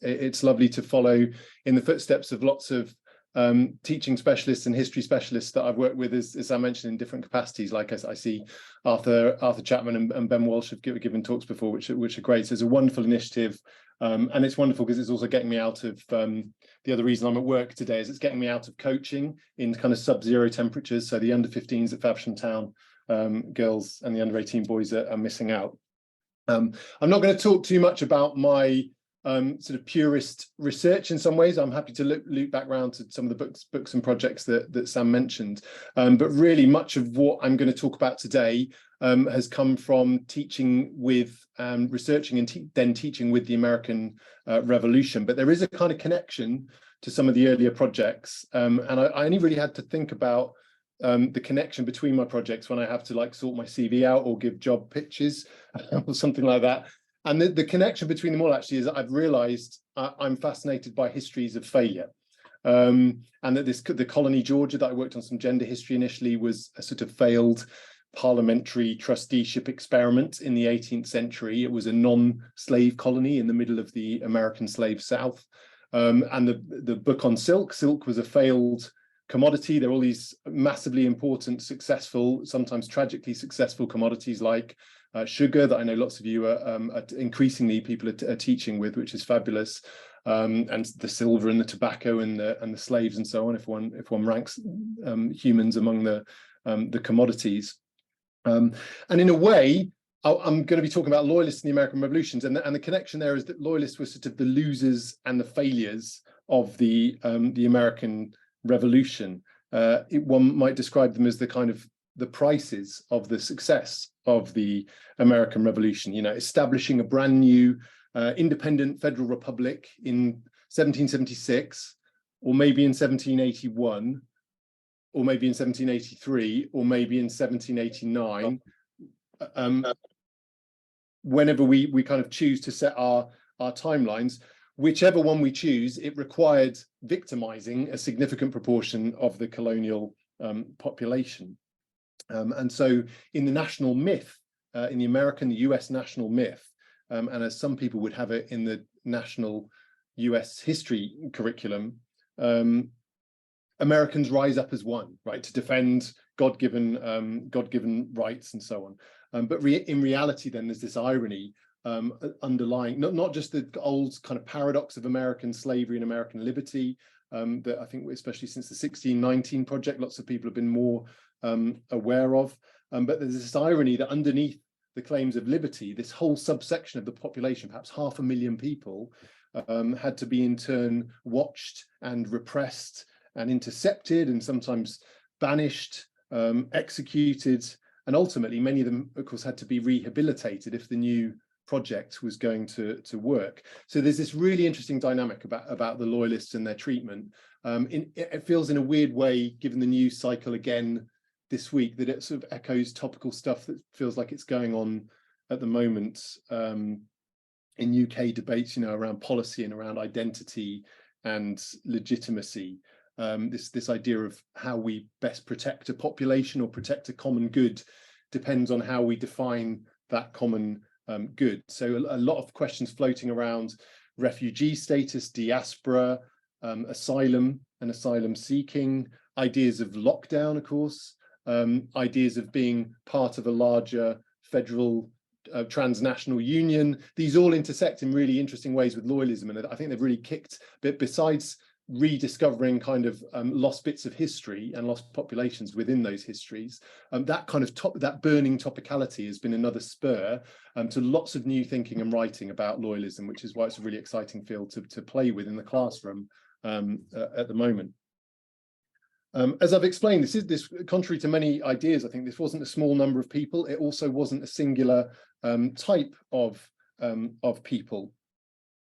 it's lovely to follow in the footsteps of lots of teaching specialists and history specialists that I've worked with, as I mentioned, in different capacities. Like I see Arthur Chapman and Ben Walsh have given talks before, which are great. So it's a wonderful initiative, and it's wonderful because it's also getting me out of the other reason I'm at work today is it's getting me out of coaching in kind of sub-zero temperatures. So the under-15s at Faversham Town girls and the under-18 boys are missing out. I'm not going to talk too much about my sort of purist research in some ways. I'm happy to loop back around to some of the books and projects that Sam mentioned. But really much of what I'm going to talk about today has come from teaching with, researching and then teaching with the American Revolution. But there is a kind of connection to some of the earlier projects. And I only really had to think about the connection between my projects when I have to like sort my CV out or give job pitches or something like that. And the connection between them all actually is that I've realized I'm fascinated by histories of failure. And that the colony Georgia that I worked on some gender history initially was a sort of failed parliamentary trusteeship experiment in the 18th century. It was a non-slave colony in the middle of the American slave South. And the book on silk was a failed commodity. There are all these massively important, successful, sometimes tragically successful commodities like sugar that I know lots of you are increasingly people are teaching with, which is fabulous, and the silver and the tobacco and the slaves and so on. If one ranks humans among the commodities, and in a way, I'm going to be talking about Loyalists in the American Revolutions, and the connection there is that Loyalists were sort of the losers and the failures of the American Revolution. One might describe them as the kind of the prices of the success of the American Revolution, you know, establishing a brand new independent federal republic in 1776, or maybe in 1781, or maybe in 1783, or maybe in 1789. Whenever we kind of choose to set our timelines, whichever one we choose, it required victimizing a significant proportion of the colonial population. And so in the national myth, in the American, the US national myth, and as some people would have it in the national US history curriculum, Americans rise up as one, right, to defend God-given rights and so on. But in reality, then there's this irony underlying, not just the old kind of paradox of American slavery and American liberty, that I think, especially since the 1619 project, lots of people have been more aware of. But there's this irony that underneath the claims of liberty, this whole subsection of the population, perhaps 500,000 people, had to be in turn watched and repressed and intercepted and sometimes banished, executed, and ultimately many of them, of course, had to be rehabilitated if the new project was going to work. So there's this really interesting dynamic about the Loyalists and their treatment. It feels in a weird way, given the news cycle again this week, that it sort of echoes topical stuff that feels like it's going on at the moment in UK debates, you know, around policy and around identity and legitimacy. This idea of how we best protect a population or protect a common good depends on how we define that common good. So a lot of questions floating around refugee status, diaspora, asylum and asylum seeking, ideas of lockdown, of course, ideas of being part of a larger federal transnational union. These all intersect in really interesting ways with loyalism, and I think they've really kicked, but besides rediscovering kind of lost bits of history and lost populations within those histories, that kind of that burning topicality has been another spur to lots of new thinking and writing about loyalism, which is why it's a really exciting field to play with in the classroom at the moment. As I've explained, this contrary to many ideas, I think this wasn't a small number of people. It also wasn't a singular type of people.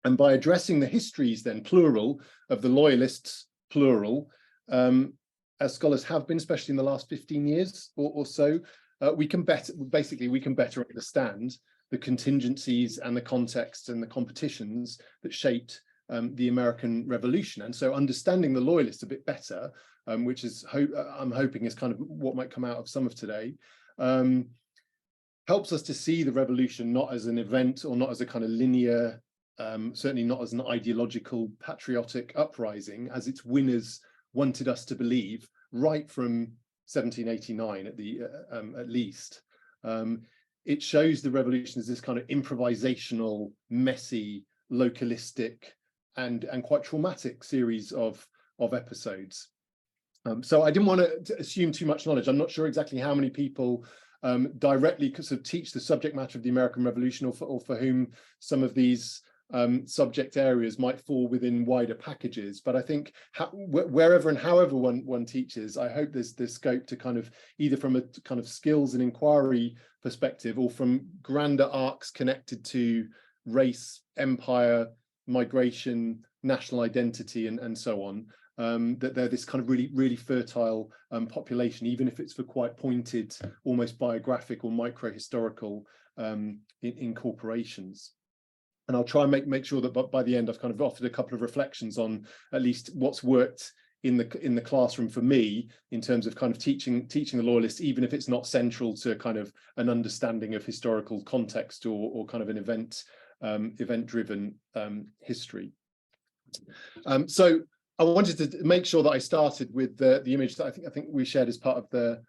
And by addressing the histories, then plural, of the Loyalists, plural, as scholars have been, especially in the last 15 years or so, we can better understand the contingencies and the contexts and the competitions that shaped the American Revolution. And so understanding the Loyalists a bit better, which is I'm hoping is kind of what might come out of some of today, helps us to see the revolution not as an event or not as a kind of linear certainly not as an ideological patriotic uprising as its winners wanted us to believe right from 1789 at least. It shows the revolution as this kind of improvisational, messy, localistic, and quite traumatic series of episodes. So I didn't want to assume too much knowledge. I'm not sure exactly how many people directly sort of teach the subject matter of the American Revolution, or for whom some of these subject areas might fall within wider packages. But I think wherever and however one teaches, I hope there's scope to kind of, either from a kind of skills and inquiry perspective, or from grander arcs connected to race, empire, migration, national identity, and so on, that they're this kind of really fertile population, even if it's for quite pointed, almost biographic or micro-historical incorporations. And I'll try and make sure that by the end I've kind of offered a couple of reflections on at least what's worked in the classroom for me in terms of kind of teaching the Loyalists, even if it's not central to kind of an understanding of historical context or kind of an event-driven history. So I wanted to make sure that I started with the image that I think we shared as part of the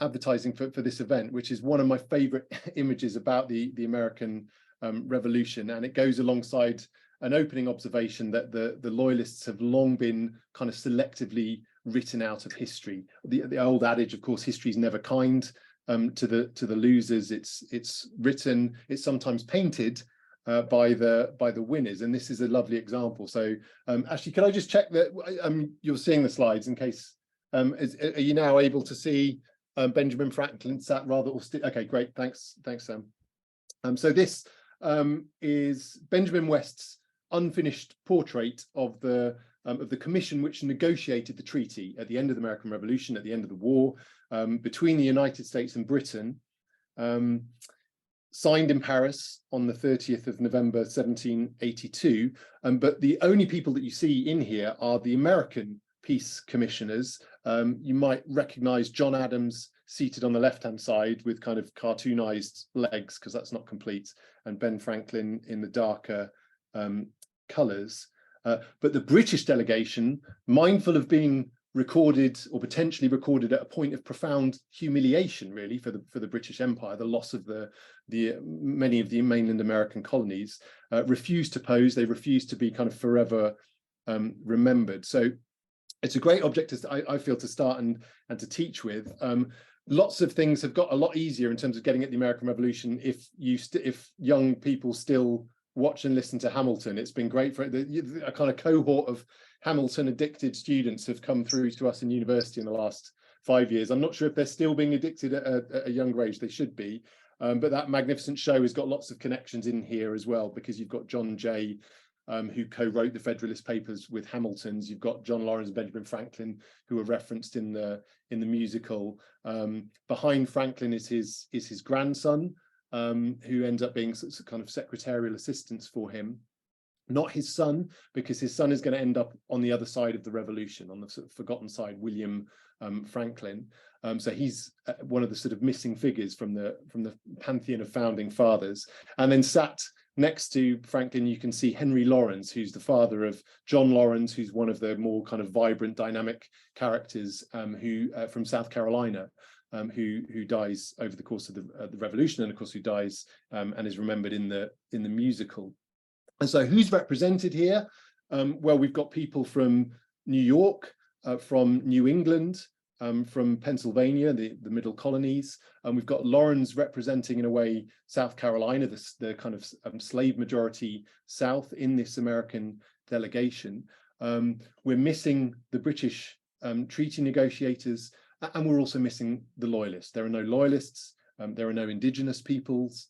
advertising for this event, which is one of my favorite images about the American Revolution, and it goes alongside an opening observation that the Loyalists have long been kind of selectively written out of history. The old adage, of course, history is never kind to the losers. It's written, it's sometimes painted by the winners, and this is a lovely example. So actually, can I just check that you're seeing the slides in case? Are you now able to see Benjamin Franklin sat rather? Okay, great, thanks, Sam. So this is Benjamin West's unfinished portrait of the commission which negotiated the treaty at the end of the American Revolution, at the end of the war, between the United States and Britain, signed in Paris on the 30th of November 1782. But the only people that you see in here are the American peace commissioners. You might recognize John Adams seated on the left-hand side with kind of cartoonized legs, because that's not complete, and Ben Franklin in the darker colors. But the British delegation, mindful of being recorded or potentially recorded at a point of profound humiliation, really, for the British Empire, the loss of many of the mainland American colonies, refused to pose. They refused to be kind of forever remembered. So it's a great object, I feel, to start and to teach with. Lots of things have got a lot easier in terms of getting at the American Revolution if young people still watch and listen to Hamilton. It's been great for a kind of cohort of Hamilton addicted students have come through to us in university in the last 5 years. I'm not sure if they're still being addicted at a younger age. They should be. But that magnificent show has got lots of connections in here as well, because you've got John Jay, who co-wrote the Federalist Papers with Hamilton's. You've got John Lawrence and Benjamin Franklin, who are referenced in the musical. Behind Franklin is his grandson, who ends up being kind of secretarial assistants for him. Not his son, because his son is going to end up on the other side of the revolution, on the sort of forgotten side, William Franklin. So he's one of the sort of missing figures from the pantheon of founding fathers. And then sat next to Franklin, you can see Henry Lawrence, who's the father of John Lawrence, who's one of the more kind of vibrant, dynamic characters who from South Carolina, who dies over the course of the revolution, and of course who dies and is remembered in the musical. And so who's represented here? Well, we've got people from New York, from New England, from Pennsylvania, the middle colonies. And we've got Lawrence representing, in a way, South Carolina, the kind of slave majority South in this American delegation. We're missing the British treaty negotiators, and we're also missing the Loyalists. There are no Loyalists, there are no indigenous peoples,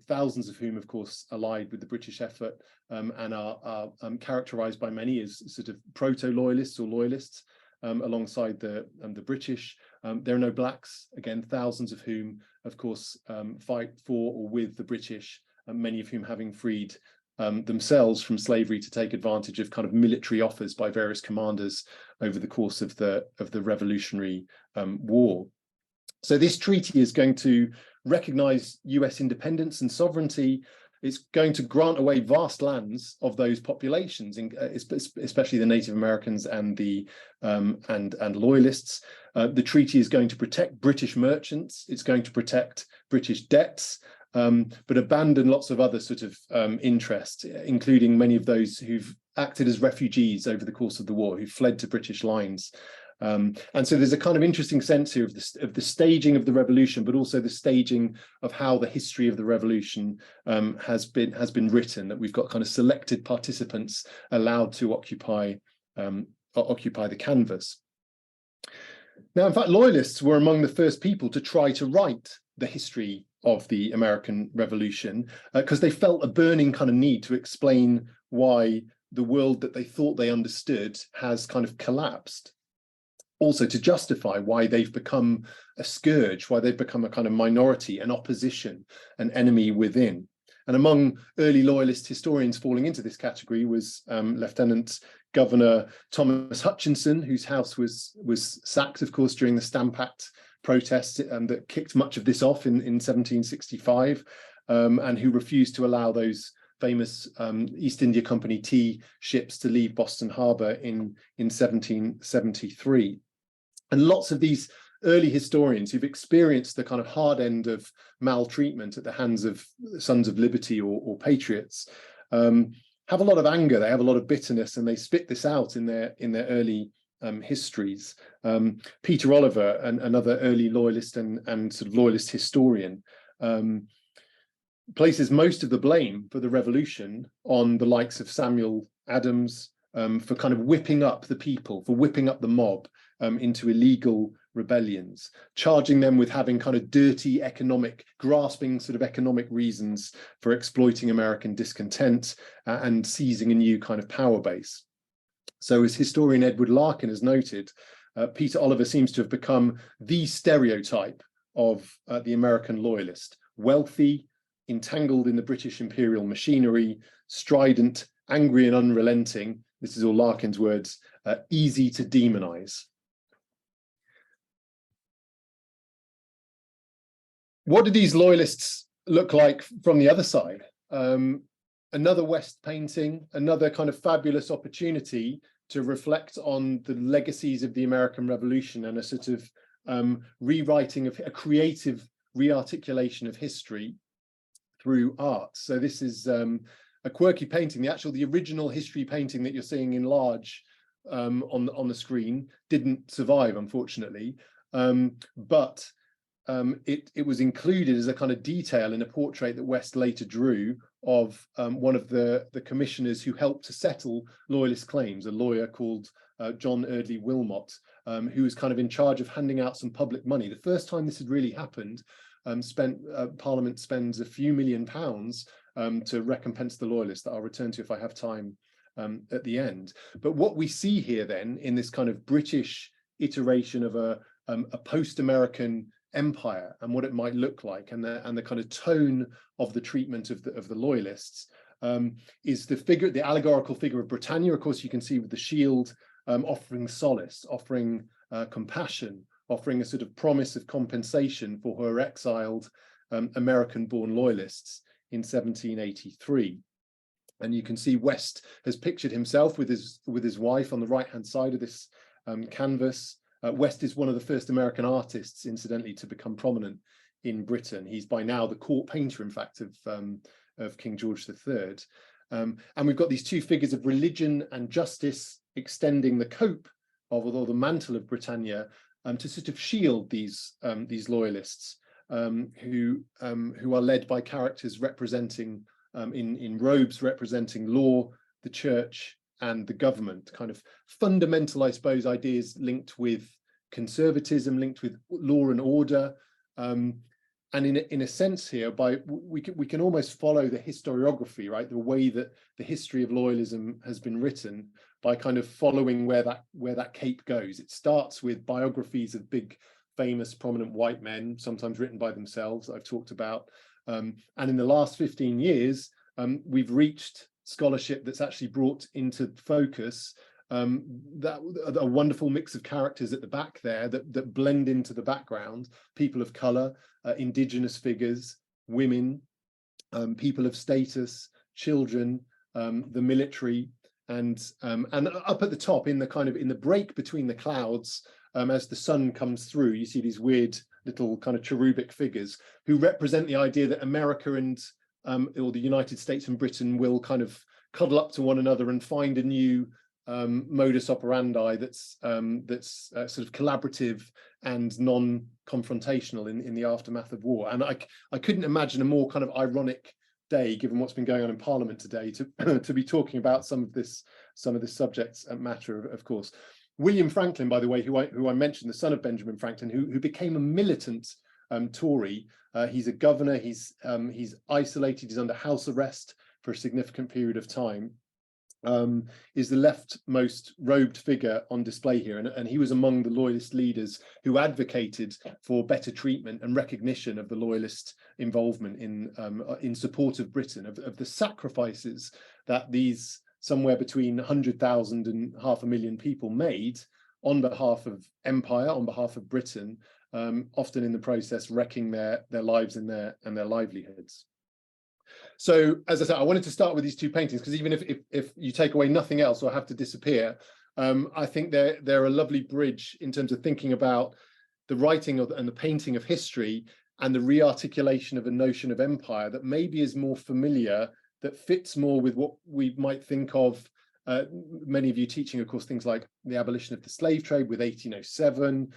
thousands of whom, of course, allied with the British effort and are characterized by many as sort of proto-Loyalists or Loyalists alongside the British. There are no blacks, again, thousands of whom, of course, fight for or with the British, many of whom having freed themselves from slavery to take advantage of kind of military offers by various commanders over the course of the Revolutionary War. So this treaty is going to recognize US independence and sovereignty, it's going to grant away vast lands of those populations, especially the Native Americans and the and Loyalists. The treaty is going to protect British merchants. It's going to protect British debts, but abandon lots of other sort of interests, including many of those who've acted as refugees over the course of the war, who fled to British lines. And so there's a kind of interesting sense here of the staging of the revolution, but also the staging of how the history of the revolution has been written, that we've got kind of selected participants allowed to occupy the canvas. Now, in fact, Loyalists were among the first people to try to write the history of the American Revolution, because they felt a burning kind of need to explain why the world that they thought they understood has kind of collapsed. Also to justify why they've become a scourge, why they've become a kind of minority, an opposition, an enemy within. And among early Loyalist historians falling into this category was Lieutenant Governor Thomas Hutchinson, whose house was sacked, of course, during the Stamp Act protests that kicked much of this off in 1765, and who refused to allow those famous East India Company tea ships to leave Boston Harbor in 1773. And lots of these early historians who've experienced the kind of hard end of maltreatment at the hands of Sons of Liberty or patriots have a lot of anger, they have a lot of bitterness, and they spit this out in their early histories. Peter Oliver, another early Loyalist and sort of Loyalist historian, places most of the blame for the revolution on the likes of Samuel Adams, for kind of whipping up the people, for whipping up the mob into illegal rebellions, charging them with having kind of dirty grasping sort of economic reasons for exploiting American discontent and seizing a new kind of power base. So as historian Edward Larkin has noted, Peter Oliver seems to have become the stereotype of the American Loyalist: wealthy, entangled in the British imperial machinery, strident, angry and unrelenting. This is all Larkin's words, easy to demonize. What do these Loyalists look like from the other side? Another West painting, another kind of fabulous opportunity to reflect on the legacies of the American Revolution and a sort of rewriting of a creative rearticulation of history through art. So this is a quirky painting. The original history painting that you're seeing in large on the screen didn't survive, unfortunately, but it was included as a kind of detail in a portrait that West later drew of one of the commissioners who helped to settle Loyalist claims, a lawyer called John Eardley Wilmot, who was kind of in charge of handing out some public money. The first time this had really happened, Parliament spends a few £1 million to recompense the Loyalists, that I'll return to if I have time at the end. But what we see here then in this kind of British iteration of a post-American empire and what it might look like, and the kind of tone of the treatment of the Loyalists, is the allegorical figure of Britannia. Of course, you can see with the shield offering solace, offering compassion, offering a sort of promise of compensation for her exiled American-born Loyalists in 1783. And you can see West has pictured himself with his wife on the right-hand side of this canvas. West is one of the first American artists, incidentally, to become prominent in Britain. He's by now the court painter, in fact, of King George III. And we've got these two figures of religion and justice extending the cope or the mantle of Britannia to sort of shield these Loyalists, who are led by characters representing in robes representing law, the church, and the government. Kind of fundamental, I suppose, ideas linked with conservatism, linked with law and order, and in a sense here, we can almost follow the historiography, right? The way that the history of loyalism has been written, by kind of following where that cape goes. It starts with biographies of big, famous, prominent white men, sometimes written by themselves, I've talked about. And in the last 15 years, we've reached scholarship that's actually brought into focus that a wonderful mix of characters at the back there that blend into the background: people of color, indigenous figures, women, people of status, children, the military, and up at the top, in the break between the clouds, as the sun comes through, you see these weird little kind of cherubic figures who represent the idea that America and or the United States and Britain will kind of cuddle up to one another and find a new modus operandi that's sort of collaborative and non-confrontational in the aftermath of war. And I couldn't imagine a more kind of ironic day, given what's been going on in Parliament today, to be talking about some of this subject matter, of course. William Franklin, by the way, who I mentioned, the son of Benjamin Franklin, who became a militant Tory. He's a governor. He's isolated. He's under house arrest for a significant period of time. Is the leftmost robed figure on display here, and he was among the Loyalist leaders who advocated for better treatment and recognition of the Loyalist involvement in support of Britain, of the sacrifices that these somewhere between 100,000 and 500,000 people made on behalf of empire, on behalf of Britain, often in the process wrecking their lives and their livelihoods. So, as I said, I wanted to start with these two paintings because even if you take away nothing else or have to disappear, I think they're a lovely bridge in terms of thinking about the writing and the painting of history and the rearticulation of a notion of empire that maybe is more familiar, that fits more with what we might think of, many of you teaching, of course, things like the abolition of the slave trade with 1807,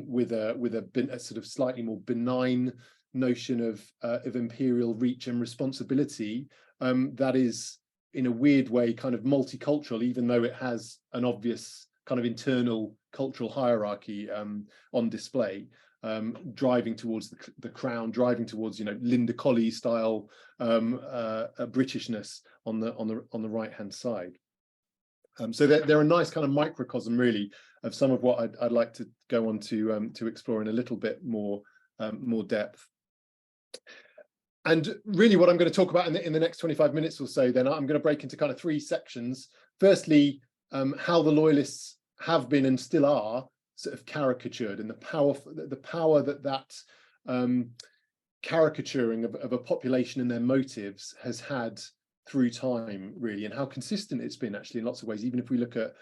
with a sort of slightly more benign notion of imperial reach and responsibility, that is in a weird way kind of multicultural, even though it has an obvious kind of internal cultural hierarchy on display, driving towards the crown, driving towards, you know, Linda Colley style Britishness on the right hand side. So they're a nice kind of microcosm, really, of some of what I'd like to go on to explore in a little bit more depth. And really what I'm going to talk about in the next 25 minutes or so, then I'm going to break into kind of three sections. Firstly, how the Loyalists have been and still are sort of caricatured, and the power that caricaturing of a population and their motives has had through time, really, and how consistent it's been actually in lots of ways, even if we look at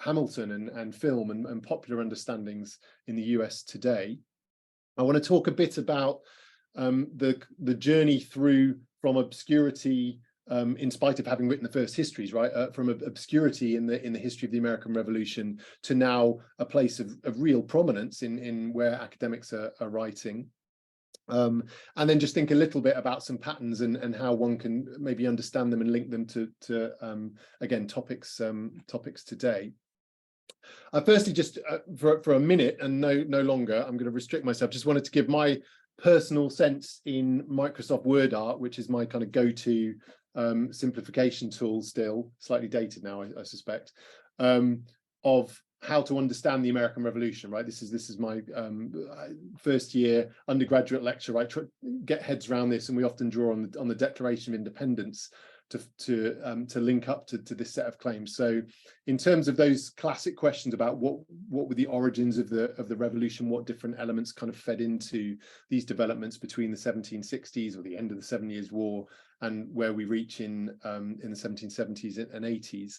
Hamilton and film and popular understandings in the US today. I want to talk a bit about the journey through from obscurity, in spite of having written the first histories, right, from obscurity in the history of the American Revolution to now a place of real prominence in where academics are writing. And then just think a little bit about some patterns and how one can maybe understand them and link them to again, topics today. Firstly, just for a minute and no longer, I'm going to restrict myself. Just wanted to give my personal sense in Microsoft Word Art, which is my kind of go-to simplification tool, still slightly dated now, I suspect, of how to understand the American Revolution. Right, this is my first year undergraduate lecture. Right, try to get heads around this, and we often draw on the Declaration of Independence to link up to this set of claims. So in terms of those classic questions about what were the origins of the revolution, what different elements kind of fed into these developments between the 1760s or the end of the 7 Years' War and where we reach in the 1770s and 80s,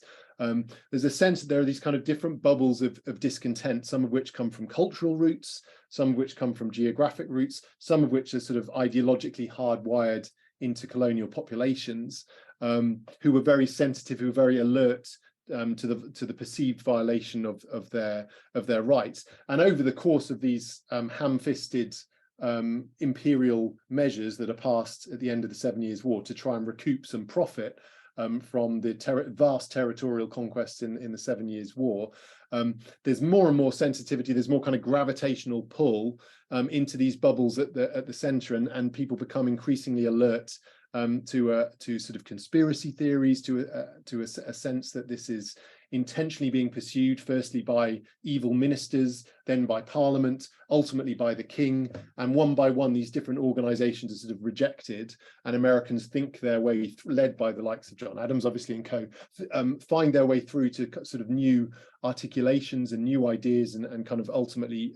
there's a sense that there are these kind of different bubbles of discontent, some of which come from cultural roots, some of which come from geographic roots, some of which are sort of ideologically hardwired into colonial populations, who were very sensitive, who were very alert to the perceived violation of their rights. And over the course of these ham-fisted imperial measures that are passed at the end of the 7 Years' War to try and recoup some profit from the vast territorial conquests in the 7 Years' War, there's more and more sensitivity, there's more kind of gravitational pull into these bubbles at the center, and people become increasingly alert to sort of conspiracy theories, to a sense that this is intentionally being pursued, firstly by evil ministers, then by Parliament, ultimately by the King, and one by one these different organizations are sort of rejected, and Americans think their way, led by the likes of John Adams, obviously, and co, find their way through to sort of new articulations and new ideas, and kind of ultimately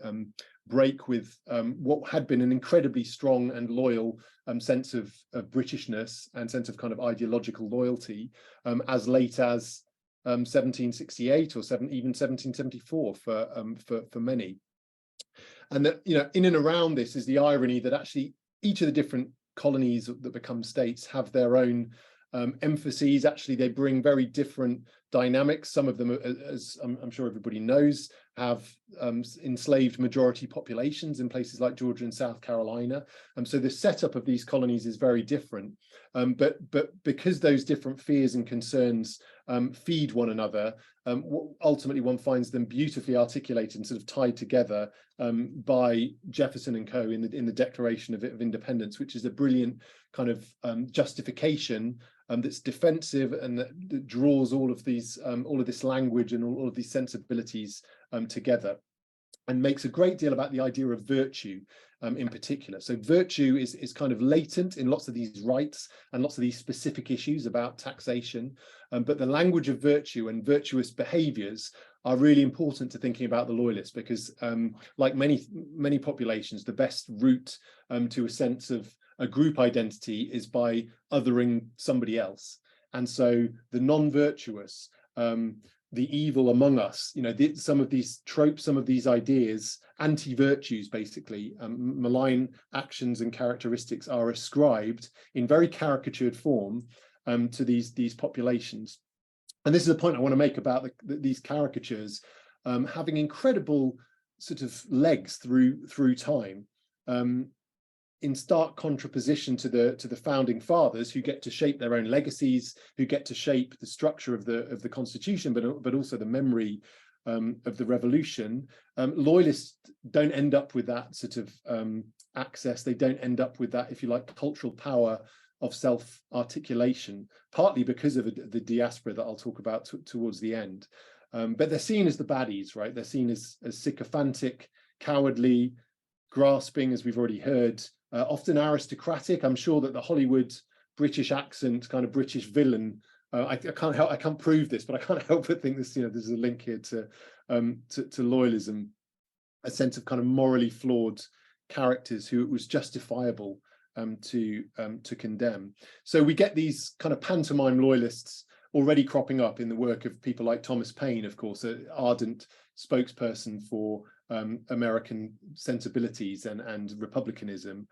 break with what had been an incredibly strong and loyal sense of Britishness and sense of kind of ideological loyalty as late as 1768 or even 1774 for many. And that, you know, in and around this is the irony that actually each of the different colonies that become states have their own emphases. Actually, they bring very different dynamics. Some of them, as I'm sure everybody knows, have enslaved majority populations in places like Georgia and South Carolina. So the setup of these colonies is very different. But because those different fears and concerns feed one another, ultimately one finds them beautifully articulated and sort of tied together by Jefferson and co. in the Declaration of Independence, which is a brilliant kind of justification that's defensive and that draws all of this language and all of these sensibilities together, and makes a great deal about the idea of virtue in particular. So virtue is kind of latent in lots of these rights and lots of these specific issues about taxation, but the language of virtue and virtuous behaviours are really important to thinking about the Loyalists, because like many populations, the best route to a sense of a group identity is by othering somebody else. And so the non-virtuous, the evil among us, you know, some of these tropes, some of these ideas, anti-virtues basically, malign actions and characteristics are ascribed in very caricatured form to these populations. And this is a point I want to make about these caricatures having incredible sort of legs through time, in stark contraposition to the founding fathers, who get to shape their own legacies, who get to shape the structure of the Constitution, but also the memory of the Revolution. Loyalists don't end up with that sort of access. They don't end up with that, if you like, cultural power of self-articulation, partly because of the diaspora that I'll talk about towards the end. But they're seen as the baddies, right? They're seen as sycophantic, cowardly, grasping, as we've already heard, often aristocratic. I'm sure that the Hollywood British accent, kind of British villain, I can't prove this, but I can't help but think this, you know, there's a link here to loyalism, a sense of kind of morally flawed characters who it was justifiable to condemn. So we get these kind of pantomime loyalists already cropping up in the work of people like Thomas Paine, of course, an ardent spokesperson for American sensibilities and republicanism.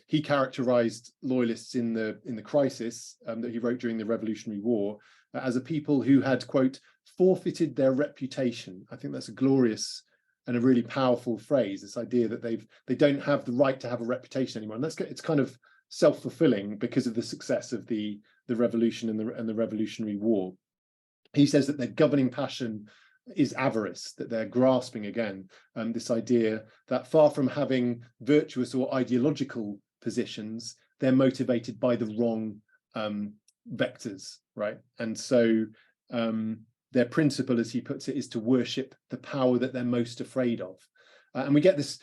He characterized loyalists in the crisis that he wrote during the Revolutionary War as a people who had, quote, forfeited their reputation. I think that's a glorious and a really powerful phrase, this idea that they don't have the right to have a reputation anymore. And it's kind of self-fulfilling because of the success of the revolution and the Revolutionary War. He says that their governing passion is avarice, that they're grasping again, this idea that far from having virtuous or ideological positions, they're motivated by the wrong vectors, right? And so their principle, as he puts it, is to worship the power that they're most afraid of. And we get this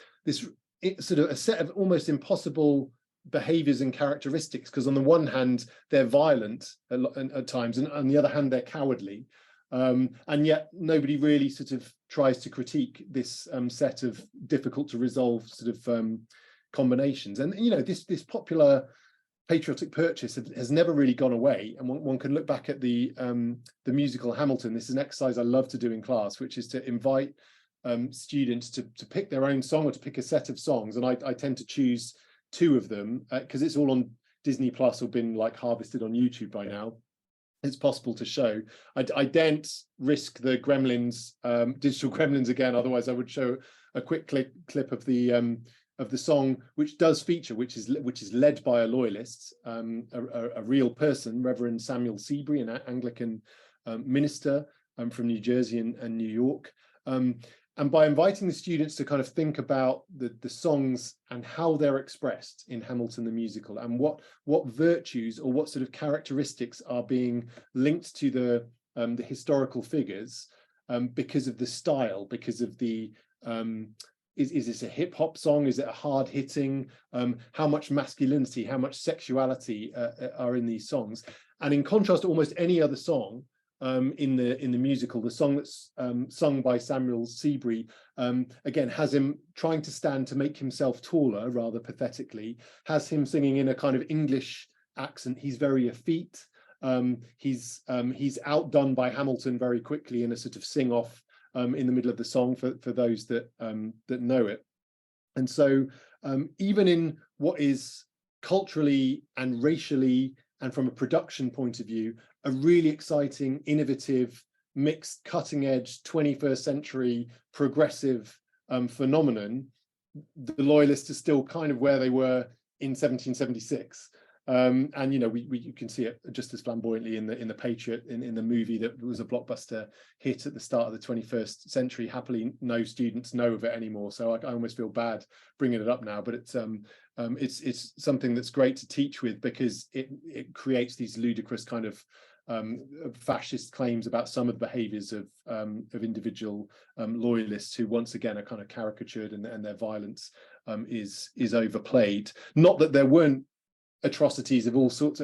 sort of a set of almost impossible behaviors and characteristics, because on the one hand, they're violent at times, and on the other hand, they're cowardly. And yet nobody really sort of tries to critique this set of difficult to resolve sort of combinations. And, you know, this popular patriotic purchase has never really gone away. And one can look back at the musical Hamilton. This is an exercise I love to do in class, which is to invite students to pick their own song or to pick a set of songs. And I tend to choose two of them because it's all on Disney Plus or been like harvested on YouTube by now. It's possible to show. I daren't risk the Gremlins, digital Gremlins again. Otherwise, I would show a quick clip of the song, which does feature, which is led by a loyalist, a real person, Reverend Samuel Seabury, an Anglican minister from New Jersey and New York. And by inviting the students to kind of think about the songs and how they're expressed in Hamilton the musical, and what virtues or what sort of characteristics are being linked to the historical figures because of the style, because of the is this a hip hop song? Is it a hard hitting? How much masculinity, how much sexuality are in these songs? And in contrast to almost any other song, in the musical. The song that's sung by Samuel Seabury again has him trying to stand to make himself taller, rather pathetically, has him singing in a kind of English accent. He's very effete. He's outdone by Hamilton very quickly in a sort of sing-off in the middle of the song for those that know it. And so even in what is culturally and racially and from a production point of view, a really exciting, innovative, mixed, cutting-edge 21st century progressive phenomenon, the Loyalists are still kind of where they were in 1776. And you know, you can see it just as flamboyantly in the Patriot, in the movie that was a blockbuster hit at the start of the 21st century. Happily, no students know of it anymore, so I almost feel bad bringing it up now. But it's something that's great to teach with, because it creates these ludicrous kind of fascist claims about some of the behaviours of individual loyalists, who once again are kind of caricatured, and their violence is overplayed. Not that there weren't atrocities of all sorts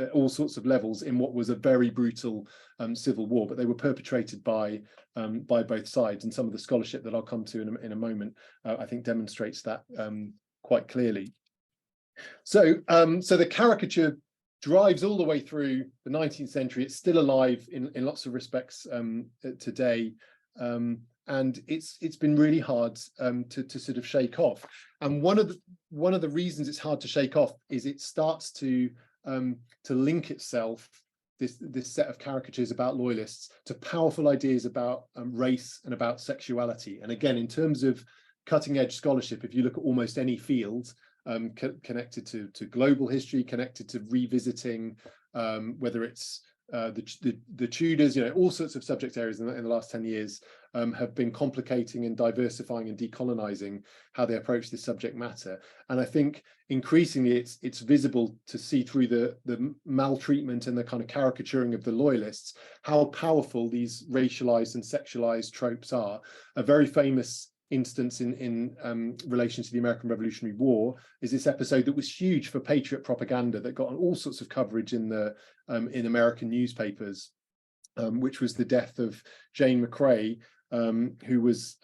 of levels in what was a very brutal civil war, but they were perpetrated by both sides, and some of the scholarship that I'll come to in a moment I think demonstrates that quite clearly. So the caricature drives all the way through the 19th century. It's still alive in lots of respects today, and it's been really hard to sort of shake off. And one of the reasons it's hard to shake off is it starts to link itself, this set of caricatures about loyalists, to powerful ideas about race and about sexuality. And again, in terms of cutting edge scholarship, if you look at almost any field connected to global history, connected to revisiting whether it's the Tudors, you know, all sorts of subject areas in the last 10 years have been complicating and diversifying and decolonizing how they approach this subject matter. And I think increasingly it's visible to see through the maltreatment and the kind of caricaturing of the Loyalists how powerful these racialized and sexualized tropes are. A very famous instance in relation to the American Revolutionary War is this episode that was huge for Patriot propaganda, that got all sorts of coverage in American newspapers, which was the death of Jane McCrae, who was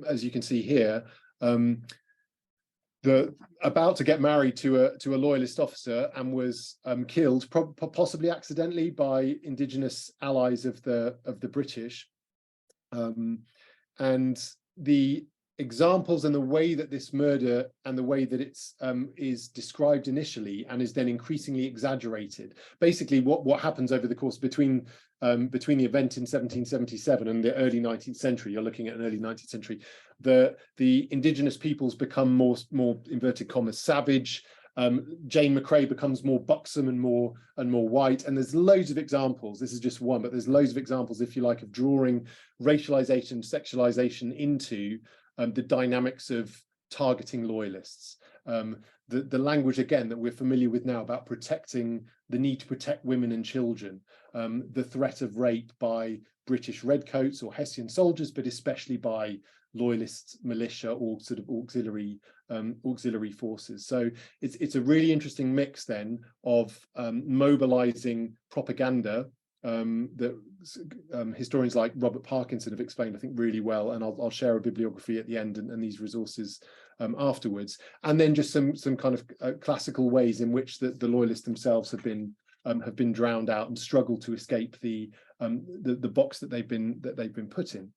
as you can see here, about to get married to a Loyalist officer, and was killed, possibly accidentally, by indigenous allies of the British. And the examples and the way that this murder and the way that it's is described initially and is then increasingly exaggerated. Basically, what happens over the course between the event in 1777 and the early 19th century, you're looking at an early 19th century, the indigenous peoples become more inverted commas savage. Jane McCrae becomes more buxom and more white, and there's loads of examples. This is just one, but there's loads of examples, if you like, of drawing racialization, sexualization into the dynamics of targeting Loyalists. The language, again, that we're familiar with now about protecting, the need to protect women and children, the threat of rape by British redcoats or Hessian soldiers, but especially by Loyalist militia or sort of auxiliary forces. So it's a really interesting mix then of mobilizing propaganda that historians like Robert Parkinson have explained, I think, really well, and I'll share a bibliography at the end and these resources afterwards, and then just some kind of classical ways in which the Loyalists themselves have been drowned out and struggled to escape the box that they've been put in.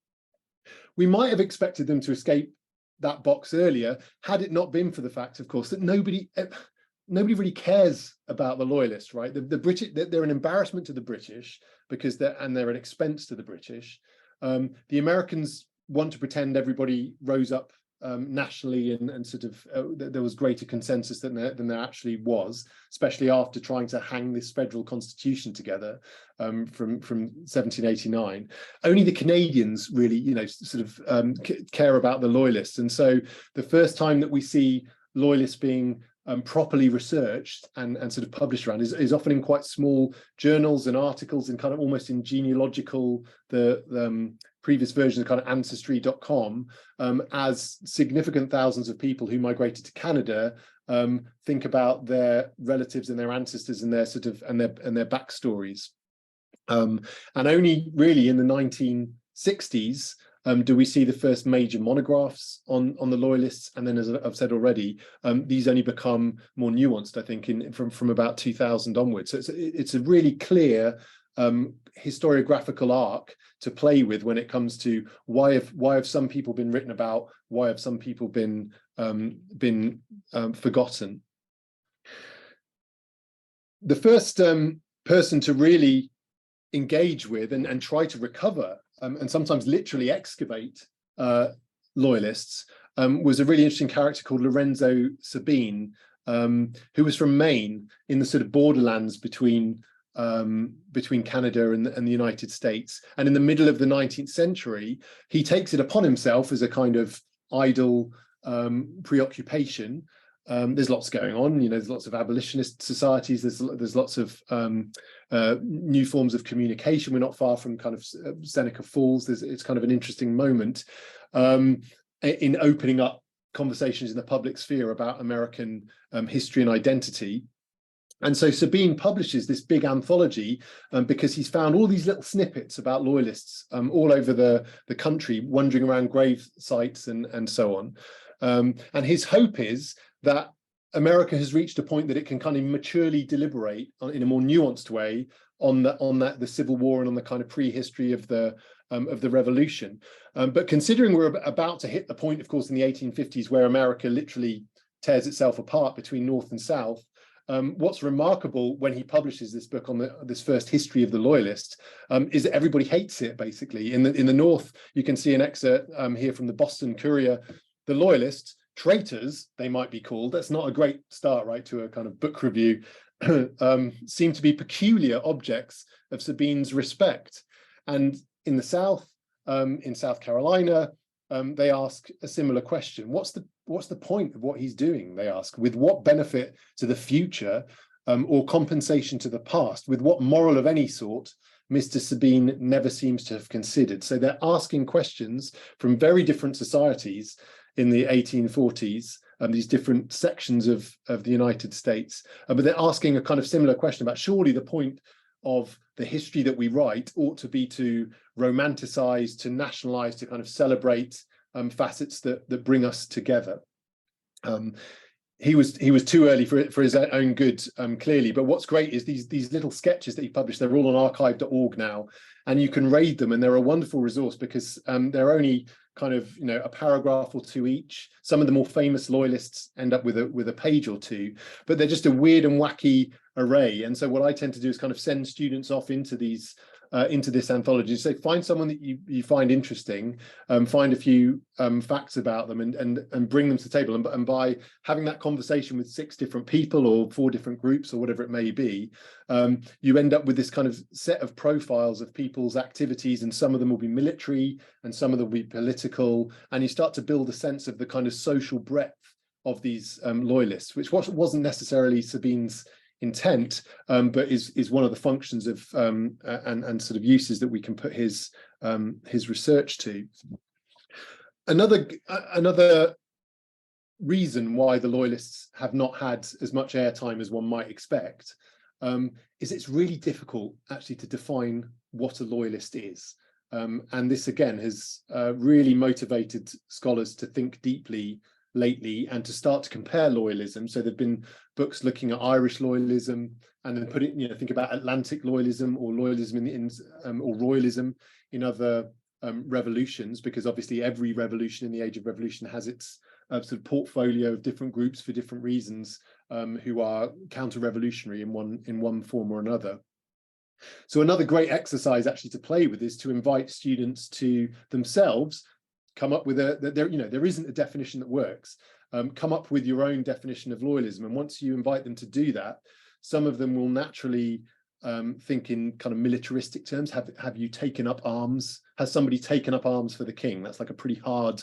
We might have expected them to escape that box earlier, had it not been for the fact, of course, that nobody really cares about the Loyalists, right? The British, they're an embarrassment to the British because they're an expense to the British. The Americans want to pretend everybody rose up nationally and sort of there was greater consensus than there actually was, especially after trying to hang this federal constitution together from 1789. Only the Canadians really, you know, sort of care about the Loyalists, and so the first time that we see Loyalists being properly researched and sort of published around is often in quite small journals and articles, and kind of almost in genealogical, the previous version of kind of ancestry.com, as significant thousands of people who migrated to Canada think about their relatives and their ancestors and their sort of and their backstories. And only really in the 1960s do we see the first major monographs on the Loyalists, and then, as I've said already, these only become more nuanced, I think, from about 2000 onwards. So it's a really clear historiographical arc to play with when it comes to why have some people been written about, why have some people been forgotten. The first person to really engage with and try to recover and sometimes literally excavate Loyalists was a really interesting character called Lorenzo Sabine, who was from Maine, in the sort of borderlands between Canada and the United States. And in the middle of the 19th century, he takes it upon himself as a kind of idle preoccupation. There's lots going on, there's lots of abolitionist societies, there's lots of new forms of communication. We're not far from kind of Seneca Falls. It's kind of an interesting moment in opening up conversations in the public sphere about American history and identity. And so Sabine publishes this big anthology because he's found all these little snippets about Loyalists all over the country, wandering around grave sites and so on. And his hope is that America has reached a point that it can kind of maturely deliberate in a more nuanced way on the Civil War and on the kind of prehistory of the Revolution. But considering we're about to hit the point, of course, in the 1850s where America literally tears itself apart between North and South, what's remarkable when he publishes this book on this first history of the Loyalists is that everybody hates it, basically. In the North, you can see an excerpt here from the Boston Courier. The Loyalists, traitors, they might be called. That's not a great start, right, to a kind of book review. Seem to be peculiar objects of Sabine's respect. And in the South, in South Carolina, they ask a similar question. What's the point of what he's doing? They ask. With what benefit to the future or compensation to the past? With what moral of any sort Mr. Sabine never seems to have considered? So they're asking questions from very different societies in the 1840s, these different sections of the United States. But they're asking a kind of similar question about, surely the point of the history that we write ought to be to romanticize, to nationalize, to kind of celebrate facets that bring us together. He was too early for his own good, clearly. But what's great is these little sketches that he published. They're all on archive.org now, and you can raid them, and they're a wonderful resource because they're only kind of a paragraph or two each. Some of the more famous Loyalists end up with a page or two, but they're just a weird and wacky array. And so what I tend to do is kind of send students off into this anthology. So find someone that you find interesting, find a few facts about them and bring them to the table. And by having that conversation with 6 different people or 4 different groups or whatever it may be, you end up with this kind of set of profiles of people's activities, and some of them will be military and some of them will be political, and you start to build a sense of the kind of social breadth of these Loyalists, which wasn't necessarily Sabine's intent, but is one of the functions of and sort of uses that we can put his research to. Another reason why the Loyalists have not had as much airtime as one might expect is it's really difficult actually to define what a Loyalist is. And this again has really motivated scholars to think deeply lately and to start to compare loyalism. So there've been books looking at Irish loyalism, and then think about Atlantic loyalism or loyalism or royalism in other revolutions, because obviously every revolution in the Age of Revolution has its sort of portfolio of different groups for different reasons who are counter-revolutionary in one form or another. So another great exercise actually to play with is to invite students to themselves come up with there isn't a definition that works. Come up with your own definition of loyalism, and once you invite them to do that, some of them will naturally think in kind of militaristic terms. Have you taken up arms? Has somebody taken up arms for the king? That's like a pretty hard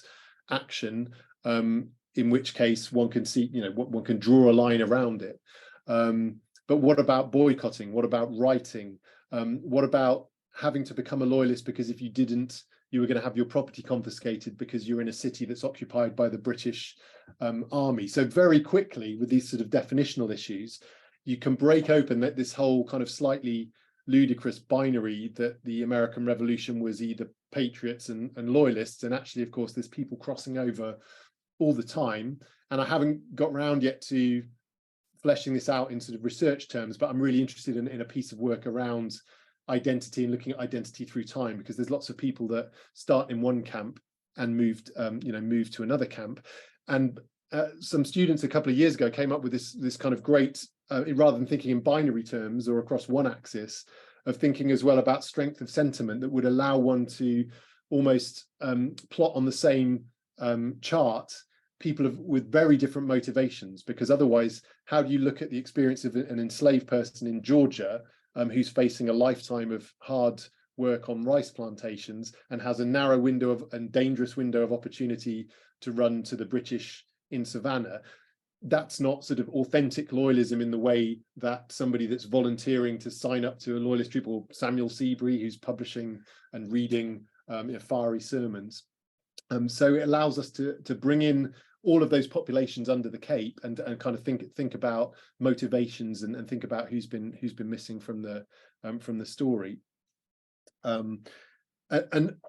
action. In which case one can see, one can draw a line around it. But what about boycotting? What about writing? What about having to become a loyalist because if you didn't, you were going to have your property confiscated because you're in a city that's occupied by the British army? So very quickly, with these sort of definitional issues, you can break open this whole kind of slightly ludicrous binary that the American Revolution was either patriots and loyalists, and actually, of course, there's people crossing over all the time. And I haven't got round yet to fleshing this out in sort of research terms, but I'm really interested in a piece of work around identity and looking at identity through time, because there's lots of people that start in one camp and moved to another camp. And some students a couple of years ago came up with this kind of great, rather than thinking in binary terms or across one axis, of thinking as well about strength of sentiment that would allow one to almost plot on the same chart people with very different motivations. Because otherwise, how do you look at the experience of an enslaved person in Georgia who's facing a lifetime of hard work on rice plantations and has a narrow window and dangerous window of opportunity to run to the British in Savannah? That's not sort of authentic loyalism in the way that somebody that's volunteering to sign up to a loyalist troop, or Samuel Seabury, who's publishing and reading fiery sermons. So it allows us to bring in all of those populations under the cape and kind of think about motivations and think about who's been missing from the story. And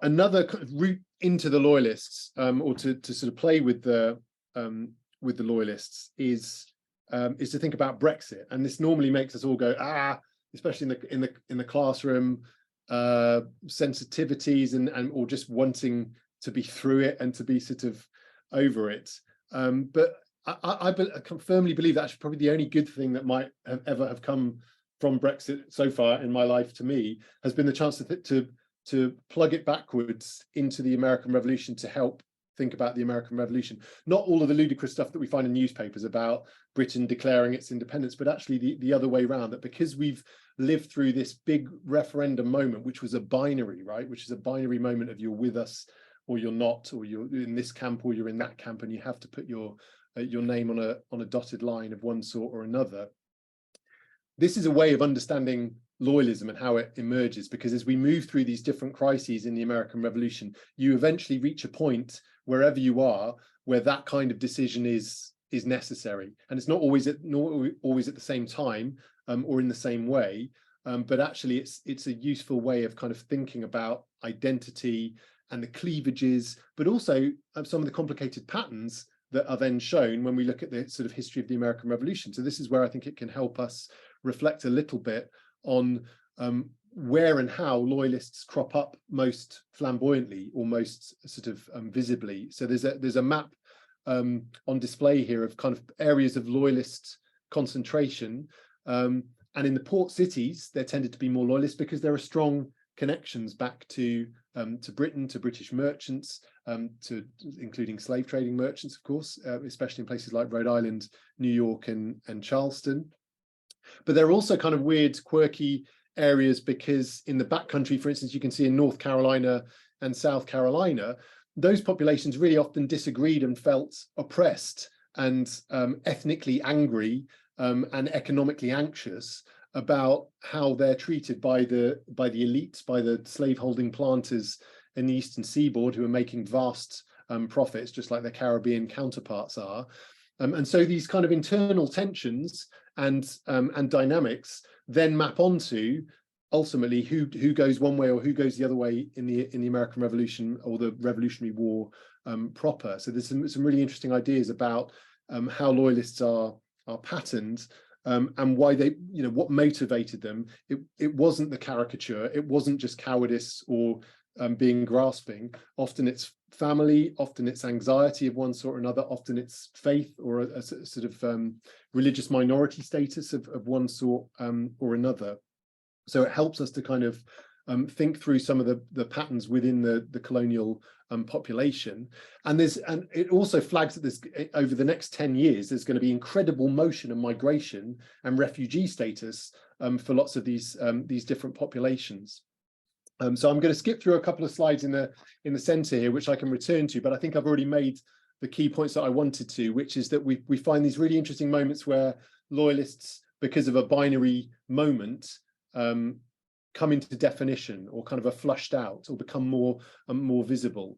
another kind of route into the loyalists, or to sort of play with the loyalists, is to think about Brexit. And this normally makes us all go, especially in the classroom, sensitivities and or just wanting to be through it and to be sort of over it. But I firmly believe that's probably the only good thing that might have come from Brexit so far in my life, to me, has been the chance to plug it backwards into the American Revolution to help think about the American Revolution. Not all of the ludicrous stuff that we find in newspapers about Britain declaring its independence, but actually the other way around, that because we've lived through this big referendum moment, which was a binary, right? Which is a binary moment of you're with us or you're not, or you're in this camp or you're in that camp, and you have to put your name on a dotted line of one sort or another. This is a way of understanding loyalism and how it emerges, because as we move through these different crises in the American Revolution, you eventually reach a point wherever you are where that kind of decision is necessary, and it's not always at the same time or in the same way, but actually it's a useful way of kind of thinking about identity and the cleavages, but also some of the complicated patterns that are then shown when we look at the sort of history of the American Revolution. So this is where I think it can help us reflect a little bit on where and how loyalists crop up most flamboyantly or most sort of visibly. So there's a map on display here of kind of areas of loyalist concentration, and in the port cities there tended to be more loyalists because there are strong connections back to Britain, to British merchants, to including slave trading merchants, of course, especially in places like Rhode Island, New York, and Charleston. But there are also kind of weird, quirky areas, because in the backcountry, for instance, you can see in North Carolina and South Carolina, those populations really often disagreed and felt oppressed and ethnically angry and economically anxious about how they're treated by the elites, by the slaveholding planters in the eastern seaboard, who are making vast profits, just like their Caribbean counterparts are. And so these kind of internal tensions and dynamics then map onto ultimately who goes one way or who goes the other way in the American Revolution or the Revolutionary War proper. So there's some really interesting ideas about how loyalists are patterned. And why they, what motivated them. It wasn't the caricature. It wasn't just cowardice or being grasping. Often it's family. Often it's anxiety of one sort or another. Often it's faith or a sort of religious minority status of one sort or another. So it helps us to kind of think through some of the patterns within the colonial population. And it also flags that there's, over the next 10 years, there's going to be incredible motion and migration and refugee status for lots of these different populations. So I'm going to skip through a couple of slides in the center here, which I can return to, but I think I've already made the key points that I wanted to, which is that we find these really interesting moments where loyalists, because of a binary moment, come into definition, or kind of are flushed out, or become more visible.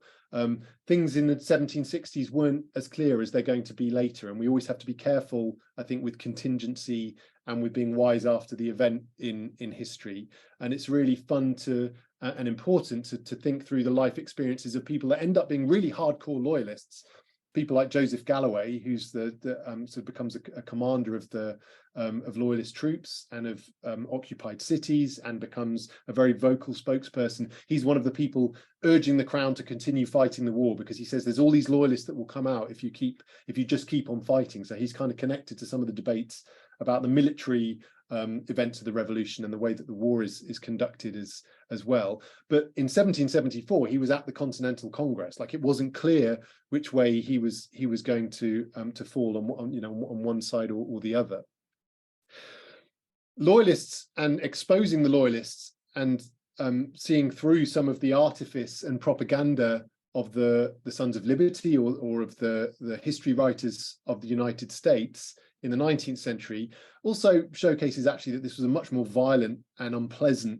Things in the 1760s weren't as clear as they're going to be later, and we always have to be careful, I think, with contingency and with being wise after the event in history. And it's really fun to and important to think through the life experiences of people that end up being really hardcore loyalists. People like Joseph Galloway, who's sort of becomes a commander of the of loyalist troops and of occupied cities, and becomes a very vocal spokesperson. He's one of the people urging the crown to continue fighting the war, because he says there's all these loyalists that will come out if you just keep on fighting. So he's kind of connected to some of the debates about the military events of the revolution and the way that the war is conducted as well. But in 1774, he was at the Continental Congress. Like, it wasn't clear which way he was going to fall on one side or the other. Loyalists, and exposing the loyalists, and seeing through some of the artifice and propaganda of the Sons of Liberty, or of the history writers of the United States in the 19th century, also showcases actually that this was a much more violent and unpleasant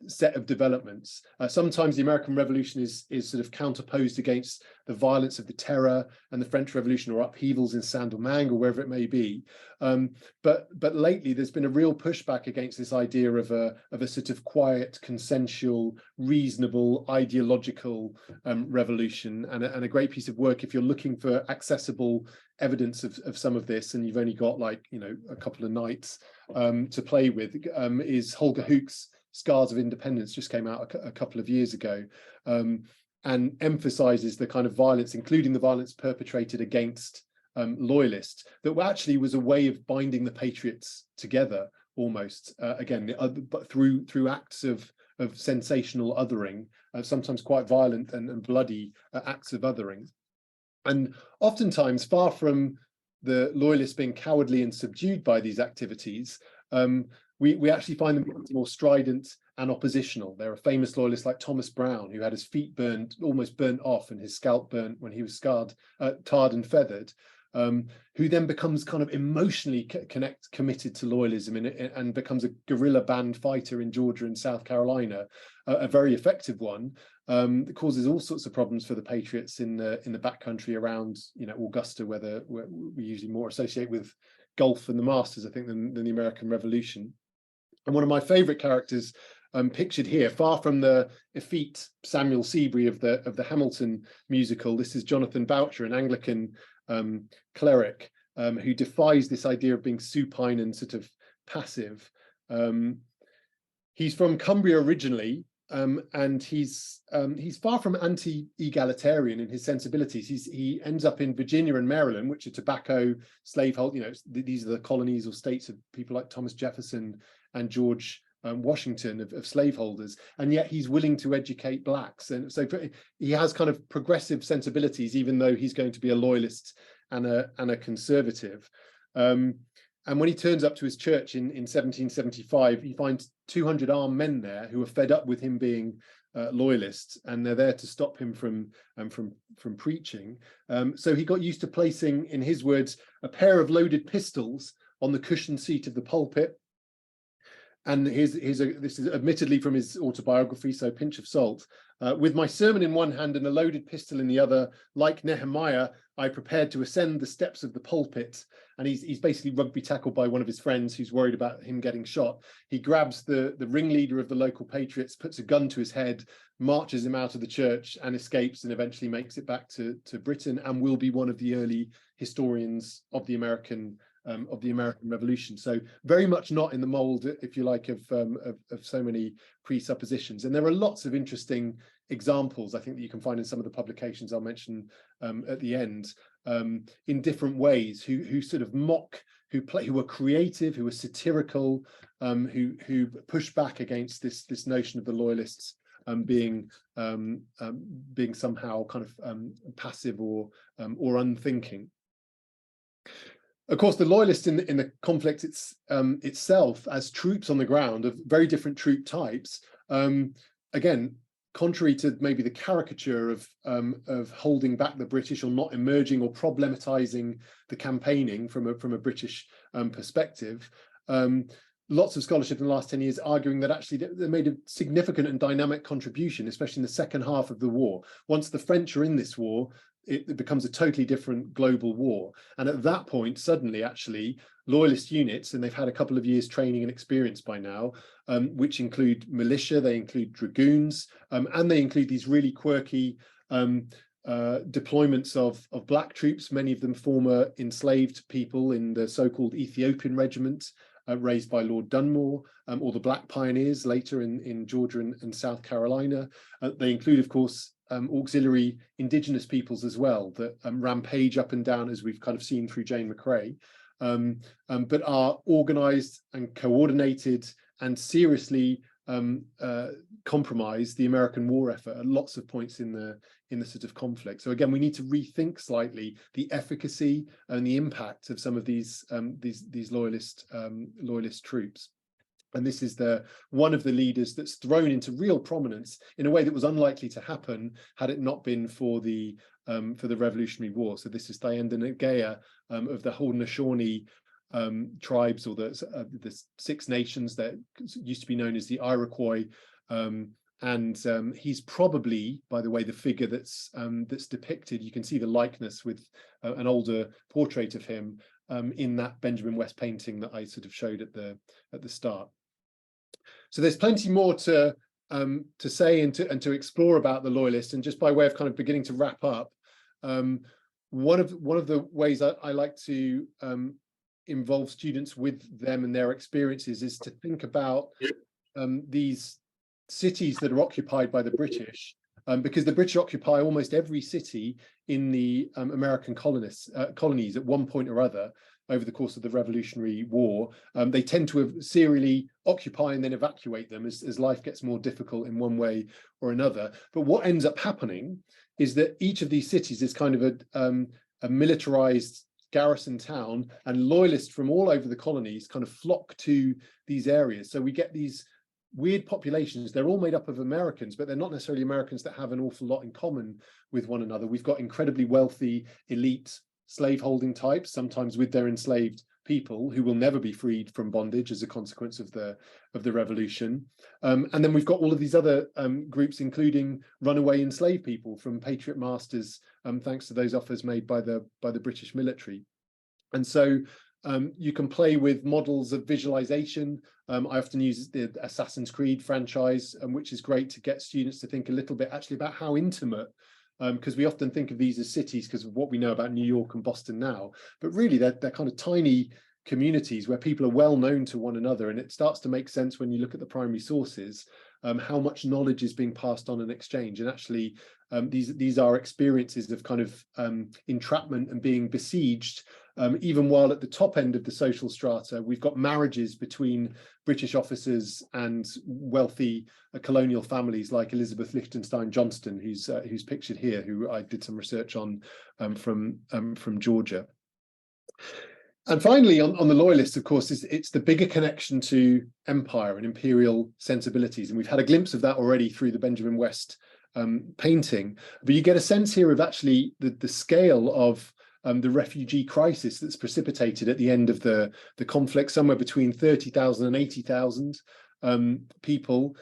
set of developments. Sometimes the American Revolution is sort of counterposed against the violence of the Terror and the French Revolution, or upheavals in Saint-Domingue, or wherever it may be. But lately there's been a real pushback against this idea of a sort of quiet, consensual, reasonable, ideological revolution, and a great piece of work if you're looking for accessible evidence of some of this, and you've only got, like, a couple of nights to play with, is Holger Hoek's Scars of Independence. Just came out a couple of years ago, and emphasizes the kind of violence, including the violence perpetrated against loyalists, that actually was a way of binding the patriots together, almost, again, but through acts of sensational othering, sometimes quite violent and bloody acts of othering. And oftentimes, far from the loyalists being cowardly and subdued by these activities, we actually find them more strident and oppositional. There are famous loyalists like Thomas Brown, who had his feet almost burnt off, and his scalp burnt when he was tarred and feathered, who then becomes kind of emotionally committed to loyalism, and becomes a guerrilla band fighter in Georgia and South Carolina, a very effective one, that causes all sorts of problems for the Patriots in the backcountry around Augusta, where we usually more associate with golf and the Masters, I think, than the American Revolution. And one of my favorite characters pictured here, far from the effete Samuel Seabury of the Hamilton musical, this is Jonathan Boucher, an Anglican cleric, who defies this idea of being supine and sort of passive. He's from Cumbria originally, and he's far from anti-egalitarian in his sensibilities. He ends up in Virginia and Maryland, which are tobacco slavehold. These are the colonies or states of people like Thomas Jefferson and George Washington of slaveholders, and yet he's willing to educate blacks. And so he has kind of progressive sensibilities, even though he's going to be a loyalist and a conservative. And when he turns up to his church in 1775, he finds 200 armed men there who are fed up with him being loyalist, and they're there to stop him from preaching. So he got used to placing, in his words, a pair of loaded pistols on the cushioned seat of the pulpit. And this is admittedly from his autobiography, so pinch of salt. With my sermon in one hand and a loaded pistol in the other, like Nehemiah, I prepared to ascend the steps of the pulpit. And he's basically rugby tackled by one of his friends who's worried about him getting shot. He grabs the ringleader of the local patriots, puts a gun to his head, marches him out of the church, and escapes, and eventually makes it back to Britain, and will be one of the early historians of the American Revolution. So very much not in the mold, if you like, of so many presuppositions. And there are lots of interesting examples, I think, that you can find in some of the publications I'll mention at the end, in different ways, who sort of mock, who are creative, who are satirical, who push back against this notion of the loyalists being somehow kind of passive or unthinking. Of course, the loyalists in the conflict itself, as troops on the ground of very different troop types, again, contrary to maybe the caricature of holding back the British, or not emerging or problematizing the campaigning from a British perspective, lots of scholarship in the last 10 years arguing that actually they made a significant and dynamic contribution, especially in the second half of the war. Once the French are in this war, it becomes a totally different global war. And at that point, suddenly, actually, Loyalist units, and they've had a couple of years training and experience by now, which include militia, they include dragoons, and they include these really quirky deployments of black troops, many of them former enslaved people in the so-called Ethiopian regiment, raised by Lord Dunmore, or the Black Pioneers later in Georgia and South Carolina. They include, of course, auxiliary indigenous peoples as well that rampage up and down, as we've kind of seen through Jane McRae, but are organized and coordinated and seriously compromise the American war effort at lots of points in the sort of conflict. So again, we need to rethink slightly the efficacy and the impact of some of these loyalist troops. And this is one of the leaders that's thrown into real prominence in a way that was unlikely to happen had it not been for the Revolutionary War. So this is Thayendanegea of the Haudenosaunee tribes, or the Six Nations that used to be known as the Iroquois. And he's probably, by the way, the figure that's depicted. You can see the likeness with an older portrait of him in that Benjamin West painting that I sort of showed at the start. So there's plenty more to say and to explore about the Loyalists. And just by way of kind of beginning to wrap up, one of the ways I like to involve students with them and their experiences is to think about these cities that are occupied by the British, because the British occupy almost every city in the American colonies at one point or other over the course of the Revolutionary War. They tend to serially occupy and then evacuate them as life gets more difficult in one way or another. But what ends up happening is that each of these cities is kind of a militarized garrison town, and loyalists from all over the colonies kind of flock to these areas. So we get these weird populations. They're all made up of Americans, but they're not necessarily Americans that have an awful lot in common with one another. We've got incredibly wealthy, elite slaveholding types, sometimes with their enslaved people who will never be freed from bondage as a consequence of the revolution. And then we've got all of these other groups, including runaway enslaved people from patriot masters, thanks to those offers made by the British military. And so you can play with models of visualization. I often use the Assassin's Creed franchise, which is great to get students to think a little bit actually about how intimate, because we often think of these as cities because of what we know about New York and Boston now, but really they're kind of tiny communities where people are well known to one another. And it starts to make sense when you look at the primary sources, how much knowledge is being passed on and exchanged. And actually, these are experiences of kind of entrapment and being besieged, even while at the top end of the social strata, we've got marriages between British officers and wealthy colonial families like Elizabeth Liechtenstein Johnston, who's pictured here, who I did some research on from Georgia. And finally, on the Loyalists, of course, it's the bigger connection to empire and imperial sensibilities. And we've had a glimpse of that already through the Benjamin West painting. But you get a sense here of actually the scale of the refugee crisis that's precipitated at the end of the conflict. Somewhere between 30,000 and 80,000 people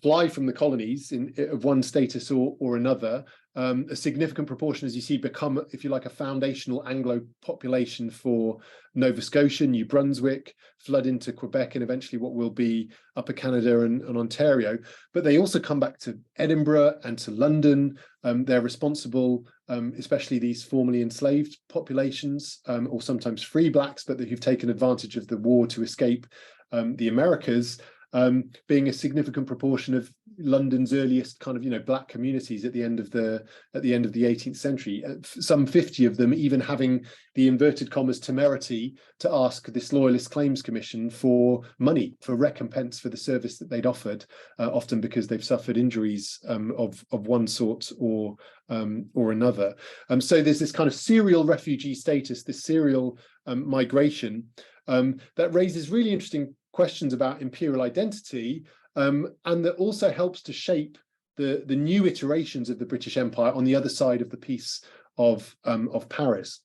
fly from the colonies of one status or another. A significant proportion, as you see, become, if you like, a foundational Anglo population for Nova Scotia, New Brunswick, flood into Quebec, and eventually what will be Upper Canada and Ontario. But they also come back to Edinburgh and to London. They're responsible, especially these formerly enslaved populations, or sometimes free blacks, but who've taken advantage of the war to escape the Americas, being a significant proportion of London's earliest kind of, black communities at the end of the 18th century. Some 50 of them even having the inverted commas temerity to ask this Loyalist Claims Commission for money, for recompense for the service that they'd offered, often because they've suffered injuries of one sort or another. So there's this kind of serial refugee status, this serial migration that raises really interesting questions about imperial identity, and that also helps to shape the new iterations of the British Empire on the other side of the Peace of Paris.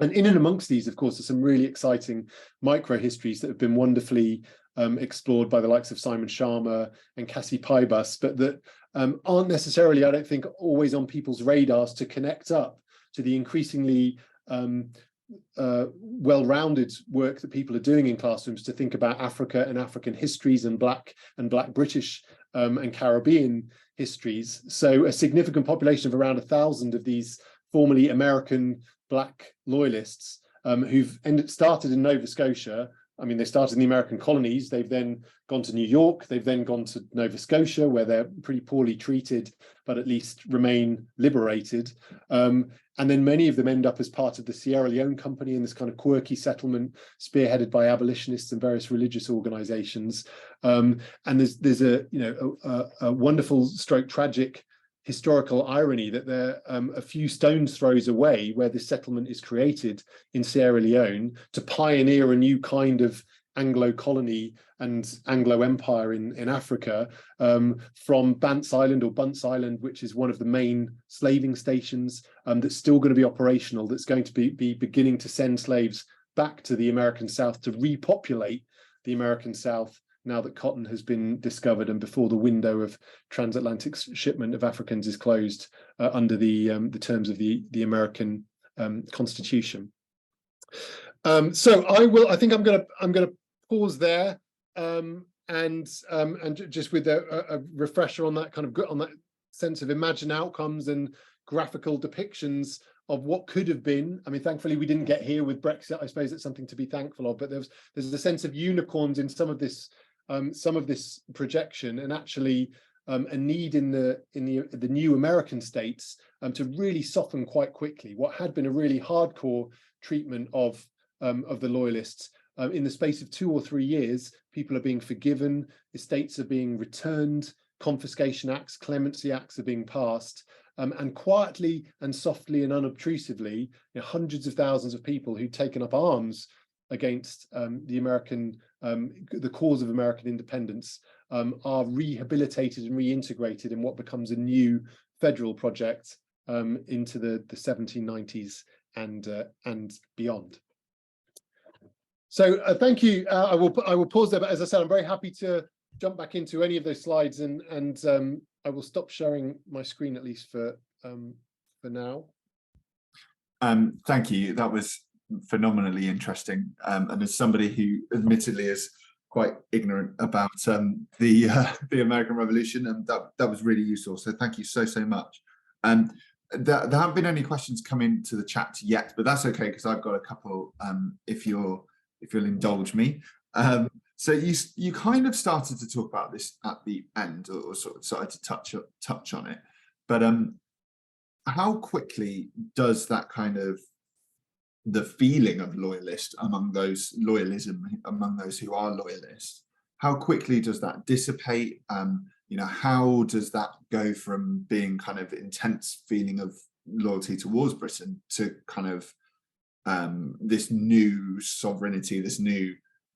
And in and amongst these, of course, are some really exciting micro-histories that have been wonderfully explored by the likes of Simon Sharma and Cassie Pybus, but that aren't necessarily, I don't think, always on people's radars to connect up to the increasingly well-rounded work that people are doing in classrooms to think about Africa and African histories and Black British and Caribbean histories. So a significant population of around 1,000 of these formerly American Black Loyalists who've started in Nova Scotia. I mean, they started in the American colonies. They've then gone to New York. They've then gone to Nova Scotia, where they're pretty poorly treated, but at least remain liberated. And then many of them end up as part of the Sierra Leone Company in this kind of quirky settlement spearheaded by abolitionists and various religious organizations. And there's a wonderful stroke tragic historical irony that they're a few stones throws away where this settlement is created in Sierra Leone to pioneer a new kind of Anglo colony and Anglo empire in Africa, from Bunce Island, which is one of the main slaving stations that's still going to be operational, that's going to be beginning to send slaves back to the American South to repopulate the American South now that cotton has been discovered and before the window of transatlantic shipment of Africans is closed under the terms of the American Constitution. So I think I'm going to pause there and just with a refresher on that on that sense of imagined outcomes and graphical depictions of what could have been. I mean, thankfully we didn't get here with Brexit. I suppose it's something to be thankful of. But there's a sense of unicorns in some of this projection, and actually a need in the new American states to really soften quite quickly what had been a really hardcore treatment of the Loyalists. In the space of 2 or 3 years, people are being forgiven, estates are being returned, confiscation acts, clemency acts are being passed, and quietly and softly and unobtrusively, hundreds of thousands of people who'd taken up arms against the cause of American independence are rehabilitated and reintegrated in what becomes a new federal project into the 1790s and beyond. So thank you. I will pause there, but as I said, I'm very happy to jump back into any of those slides, and I will stop sharing my screen at least for now. Thank you. That was phenomenally interesting, and as somebody who admittedly is quite ignorant about the American Revolution, and that was really useful. So thank you so much. There haven't been any questions come into the chat yet, but that's okay because I've got a couple. If you'll indulge me. So you kind of started to talk about this at the end, or sort of started to touch on it, but how quickly does that kind of the feeling of loyalism among those who are loyalists, how quickly does that dissipate? How does that go from being kind of intense feeling of loyalty towards Britain to kind of this new sovereignty, this new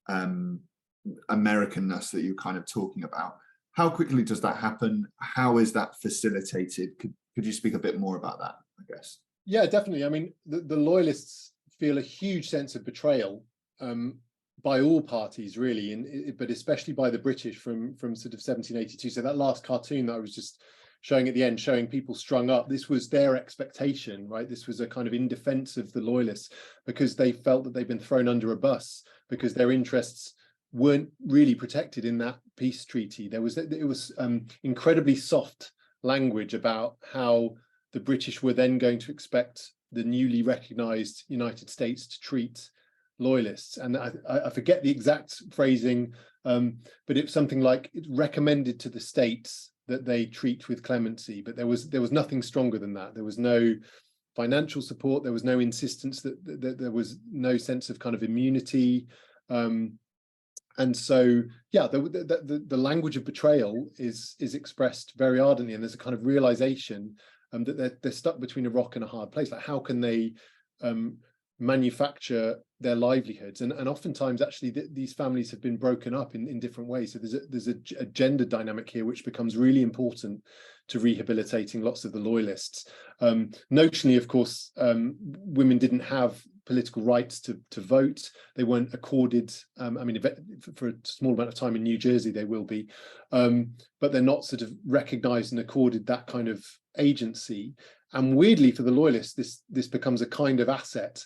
Americanness that you're kind of talking about? How quickly does that happen? How is that facilitated? Could you speak a bit more about that, I guess? Yeah, definitely. I mean, the Loyalists feel a huge sense of betrayal by all parties, really, but especially by the British from sort of 1782. So that last cartoon that I was just showing at the end, showing people strung up, this was their expectation, right? This was a kind of in defense of the Loyalists because they felt that they'd been thrown under a bus because their interests weren't really protected in that peace treaty. It was incredibly soft language about how the British were then going to expect the newly recognized United States to treat Loyalists. And I forget the exact phrasing, but it's something like it recommended to the states that they treat with clemency, but there was nothing stronger than that. There was no financial support. There was no insistence that there was no sense of kind of immunity. And so, yeah, the language of betrayal is expressed very ardently, and there's a kind of realization that they're stuck between a rock and a hard place. Like, how can they manufacture their livelihoods, and oftentimes actually these families have been broken up in different ways. So there's a gender dynamic here which becomes really important to rehabilitating lots of the Loyalists. Notionally, of course, women didn't have political rights to vote. They weren't accorded, I mean, for a small amount of time in New Jersey they will be, but they're not sort of recognized and accorded that kind of agency. And weirdly, for the Loyalists, this becomes a kind of asset,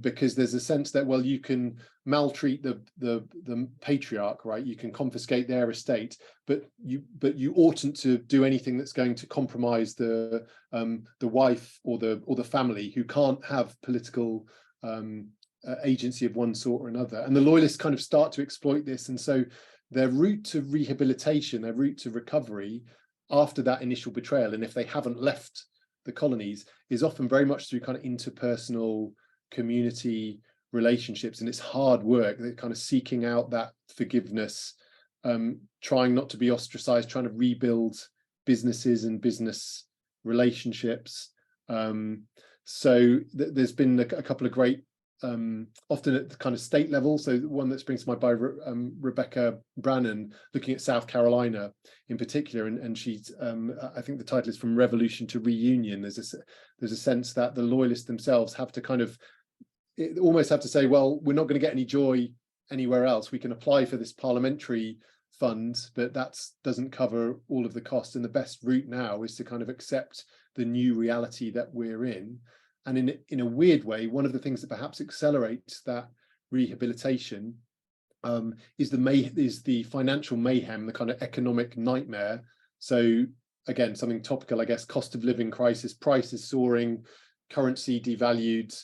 because there's a sense that, well, you can maltreat the patriarch, right? You can confiscate their estate, but you oughtn't to do anything that's going to compromise the wife or the family, who can't have political agency of one sort or another. And the Loyalists kind of start to exploit this, and so their route to rehabilitation, their route to recovery after that initial betrayal, and if they haven't left the colonies, is often very much through kind of interpersonal community relationships, and it's hard work. They're kind of seeking out that forgiveness, trying not to be ostracized, trying to rebuild businesses and business relationships. So there's been a couple of great, often at the kind of state level. So one that springs to mind by Rebecca Brannan, looking at South Carolina in particular, and she's, I think the title is From Revolution to Reunion. There's a sense that the Loyalists themselves have to kind of almost have to say, well, we're not going to get any joy anywhere else. We can apply for this parliamentary fund, but that doesn't cover all of the costs. And the best route now is to kind of accept the new reality that we're in. And in a weird way, one of the things that perhaps accelerates that rehabilitation is the financial mayhem, the kind of economic nightmare. So again, something topical, I guess, cost of living crisis, prices soaring, currency devalued.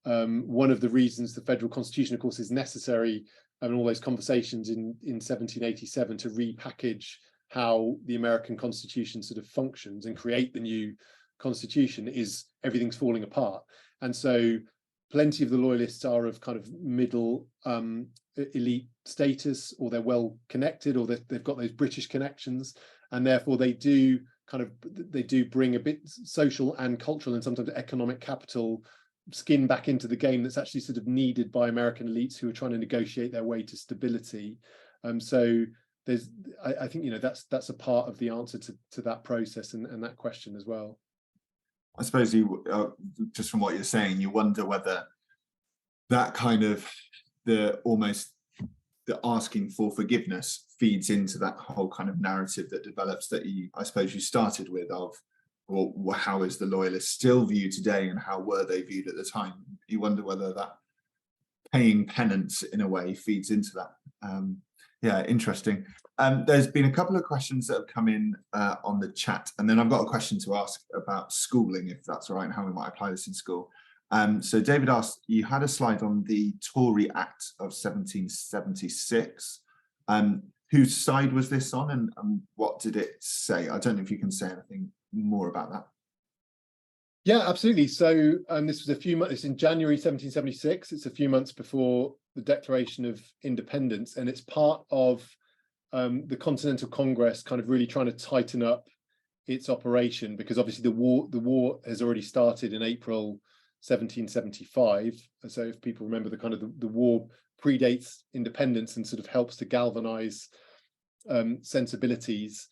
One of the reasons the federal constitution, of course, is necessary, and all those conversations in 1787 to repackage how the American Constitution sort of functions and create the new Constitution, is everything's falling apart. And so plenty of the Loyalists are of kind of middle elite status, or they're well connected, or they've got those British connections, and therefore they do bring a bit social and cultural and sometimes economic capital skin back into the game that's actually sort of needed by American elites who are trying to negotiate their way to stability. So there's, I think, you know, that's a part of the answer to that process and that question as well. I suppose you, just from what you're saying, you wonder whether that kind of the asking for forgiveness feeds into that whole kind of narrative that develops, that I suppose you started with, of, well, how is the Loyalist still viewed today and how were they viewed at the time? You wonder whether that paying penance in a way feeds into that. Yeah, interesting. There's been a couple of questions that have come in on the chat, and then I've got a question to ask about schooling, if that's all right, and how we might apply this in school. So David asked, you had a slide on the Tory Act of 1776. Whose side was this on, and what did it say? I don't know if you can say anything more about that. Yeah, absolutely. So this was a few months, it's in January 1776. It's a few months before the Declaration of Independence, and it's part of the Continental Congress kind of really trying to tighten up its operation, because obviously the war has already started in April 1775. So if people remember, the kind of the war predates independence and sort of helps to galvanize sensibilities.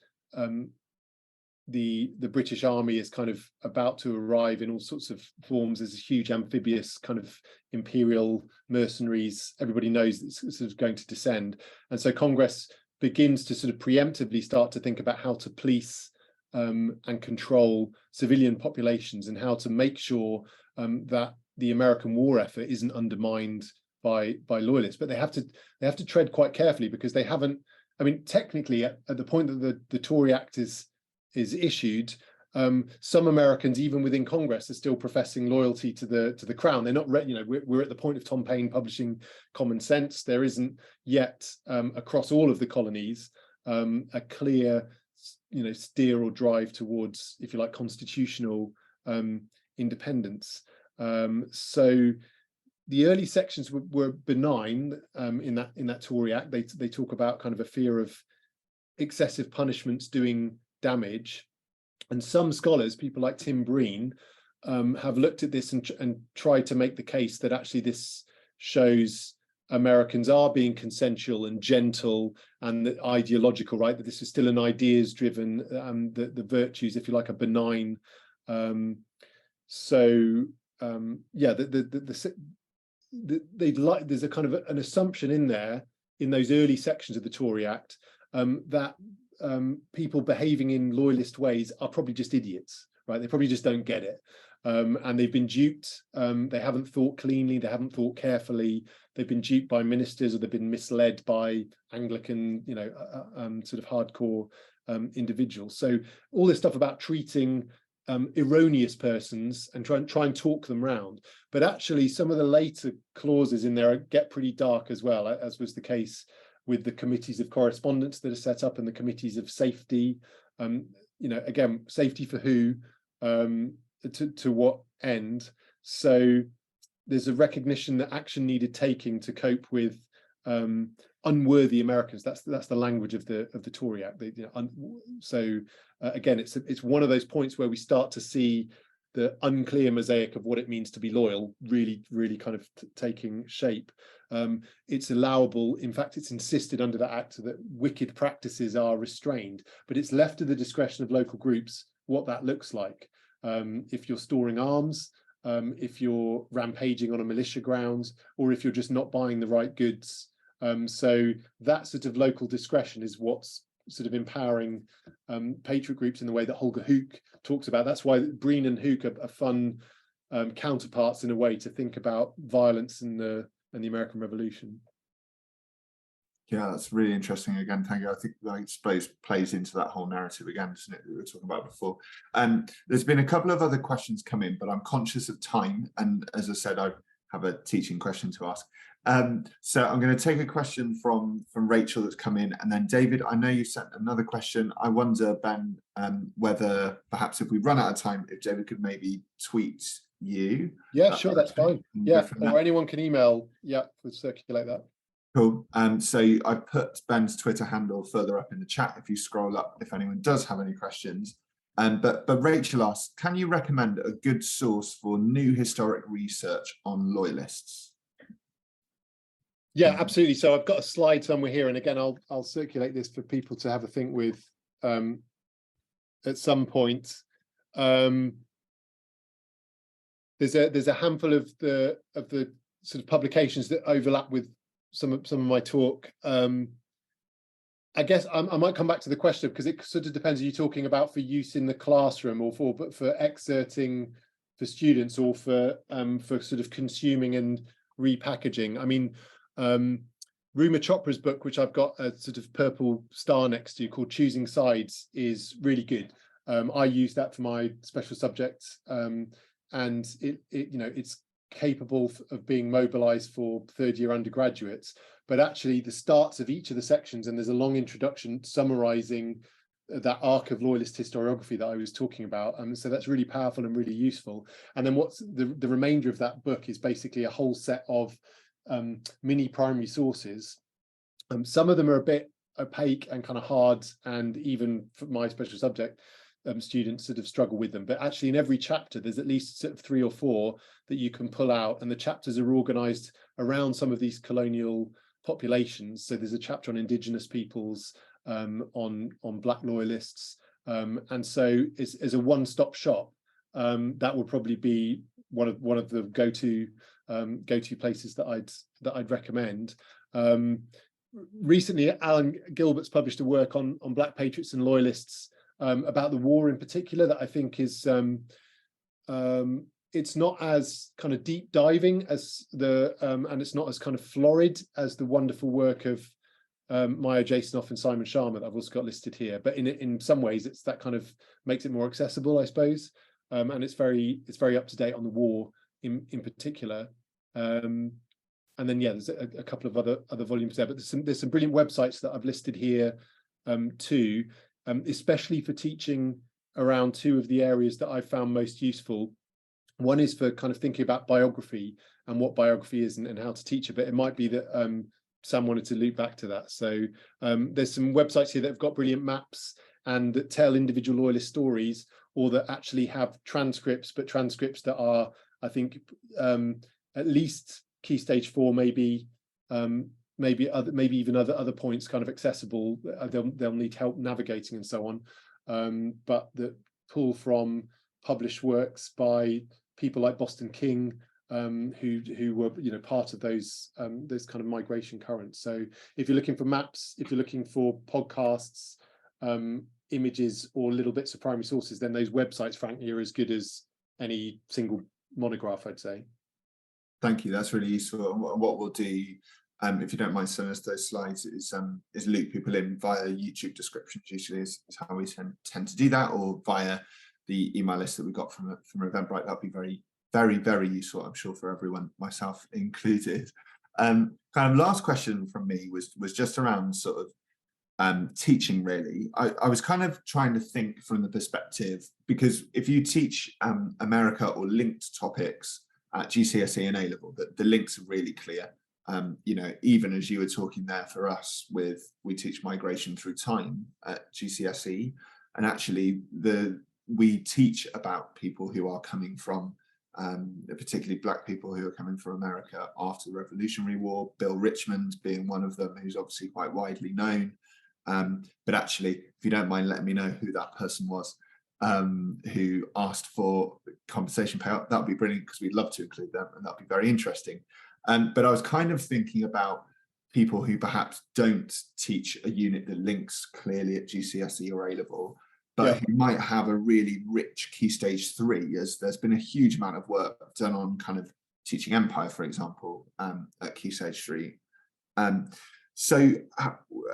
The British Army is kind of about to arrive in all sorts of forms. There's a huge amphibious kind of imperial mercenaries. Everybody knows it's sort of going to descend. And so Congress begins to sort of preemptively start to think about how to police and control civilian populations, and how to make sure that the American war effort isn't undermined by Loyalists. But they have to tread quite carefully, because they haven't, I mean, technically at the point that the Tory Act is issued, some Americans, even within Congress, are still professing loyalty to the crown. They're not, you know, we're at the point of Tom Paine publishing Common Sense. There isn't yet across all of the colonies a clear, you know, steer or drive towards, if you like, constitutional independence. So the early sections were benign in that Tory Act. They talk about kind of a fear of excessive punishments doing damage, and some scholars, people like Tim Breen, have looked at this and tried to make the case that actually this shows Americans are being consensual and gentle and ideological, right? That this is still an ideas-driven, the virtues, if you like, are benign. Yeah, there's a kind of an assumption in there in those early sections of the Tory Act that people behaving in loyalist ways are probably just idiots, right? They probably just don't get it. And they've been duped. They haven't thought cleanly. They haven't thought carefully. They've been duped by ministers, or they've been misled by Anglican, sort of hardcore individuals. So all this stuff about treating erroneous persons and try and talk them round. But actually, some of the later clauses in there get pretty dark as well, as was the case with the committees of correspondence that are set up and the committees of safety. Again, safety for who? To what end? So there's a recognition that action needed taking to cope with unworthy Americans. That's the language of the Tory Act. Again, it's one of those points where we start to see the unclear mosaic of what it means to be loyal really kind of taking shape. It's allowable, in fact, it's insisted under the Act that wicked practices are restrained, but it's left to the discretion of local groups what that looks like. If you're storing arms, if you're rampaging on a militia grounds, or if you're just not buying the right goods. So that sort of local discretion is what's sort of empowering patriot groups in the way that Holger Hook talks about. That's why Breen and Hook are fun counterparts in a way to think about violence and the American Revolution. Yeah, that's really interesting. Again, thank you. I think that plays into that whole narrative again, doesn't it, that we were talking about before. There's been a couple of other questions come in, but I'm conscious of time. And as I said, I have a teaching question to ask. So I'm going to take a question from Rachel that's come in. And then David, I know you sent another question. I wonder, Ben, whether perhaps if we run out of time, if David could maybe tweet you. Yeah, sure, that's fine. Yeah, or anyone can email. Yeah, we'll circulate that. Cool. So I put Ben's Twitter handle further up in the chat if you scroll up, if anyone does have any questions. But Rachel asks, can you recommend a good source for new historic research on Loyalists? Yeah, absolutely. So I've got a slide somewhere here, and again, I'll circulate this for people to have a think with at some point. There's a handful of the sort of publications that overlap with some of my talk. I guess I might come back to the question, because it sort of depends. Are you talking about for use in the classroom, or for exerting for students, or for sort of consuming and repackaging? I mean, Ruma Chopra's book, which I've got a sort of purple star next to, called Choosing Sides, is really good. I use that for my special subjects, and it's capable of being mobilized for third-year undergraduates. But actually, the starts of each of the sections, and there's a long introduction summarizing that arc of loyalist historiography that I was talking about. So that's really powerful and really useful. And then what's the remainder of that book is basically a whole set of mini primary sources. Some of them are a bit opaque and kind of hard, and even for my special subject, students sort of struggle with them. But actually, in every chapter, there's at least sort of 3 or 4 that you can pull out, and the chapters are organized around some of these colonial populations. So there's a chapter on indigenous peoples, on Black loyalists, and so as a one-stop shop, that would probably be one of the go-to places that I'd recommend. Recently, Alan Gilbert's published a work on Black patriots and loyalists, about the war in particular, that I think is it's not as kind of deep diving as and it's not as kind of florid as the wonderful work of Maya Jasanoff and Simon Sharma that I've also got listed here. But in some ways, it's that kind of makes it more accessible, I suppose, and it's very up to date on the war in particular. And then there's a couple of other volumes there, but there's some brilliant websites that I've listed here too. Especially for teaching around 2 of the areas that I found most useful. One is for kind of thinking about biography and what biography is and how to teach it, but it might be that Sam wanted to loop back to that. So there's some websites here that have got brilliant maps and that tell individual loyalist stories, or that actually have transcripts, but transcripts that are, I think, at least Key Stage 4, maybe even other points kind of accessible. They'll need help navigating and so on, but that pull from published works by people like Boston King, who were part of those kind of migration currents. So if you're looking for maps, if you're looking for podcasts, images, or little bits of primary sources, then those websites, frankly, are as good as any single monograph, I'd say. Thank you. That's really useful. And what we'll do, if you don't mind sending us those slides, is loop people in via YouTube descriptions. Usually is how we tend to do that, or via the email list that we got from Eventbrite. That'd be very useful, I'm sure, for everyone, myself included. Kind of last question from me was just around sort of teaching, really. I was kind of trying to think from the perspective, because if you teach America or linked topics at GCSE and A-level, the links are really clear. Even as you were talking there, for us, we teach migration through time at GCSE, and actually we teach about people who are coming from, particularly Black people who are coming from America after the Revolutionary War, Bill Richmond being one of them, who's obviously quite widely known. But actually, if you don't mind letting me know who that person was, who asked for compensation payout, that would be brilliant, because we'd love to include them, and that'd be very interesting. But I was kind of thinking about people who perhaps don't teach a unit that links clearly at GCSE or A-level, but who might have a really rich Key Stage 3, as there's been a huge amount of work done on kind of teaching empire, for example, at Key Stage 3. So,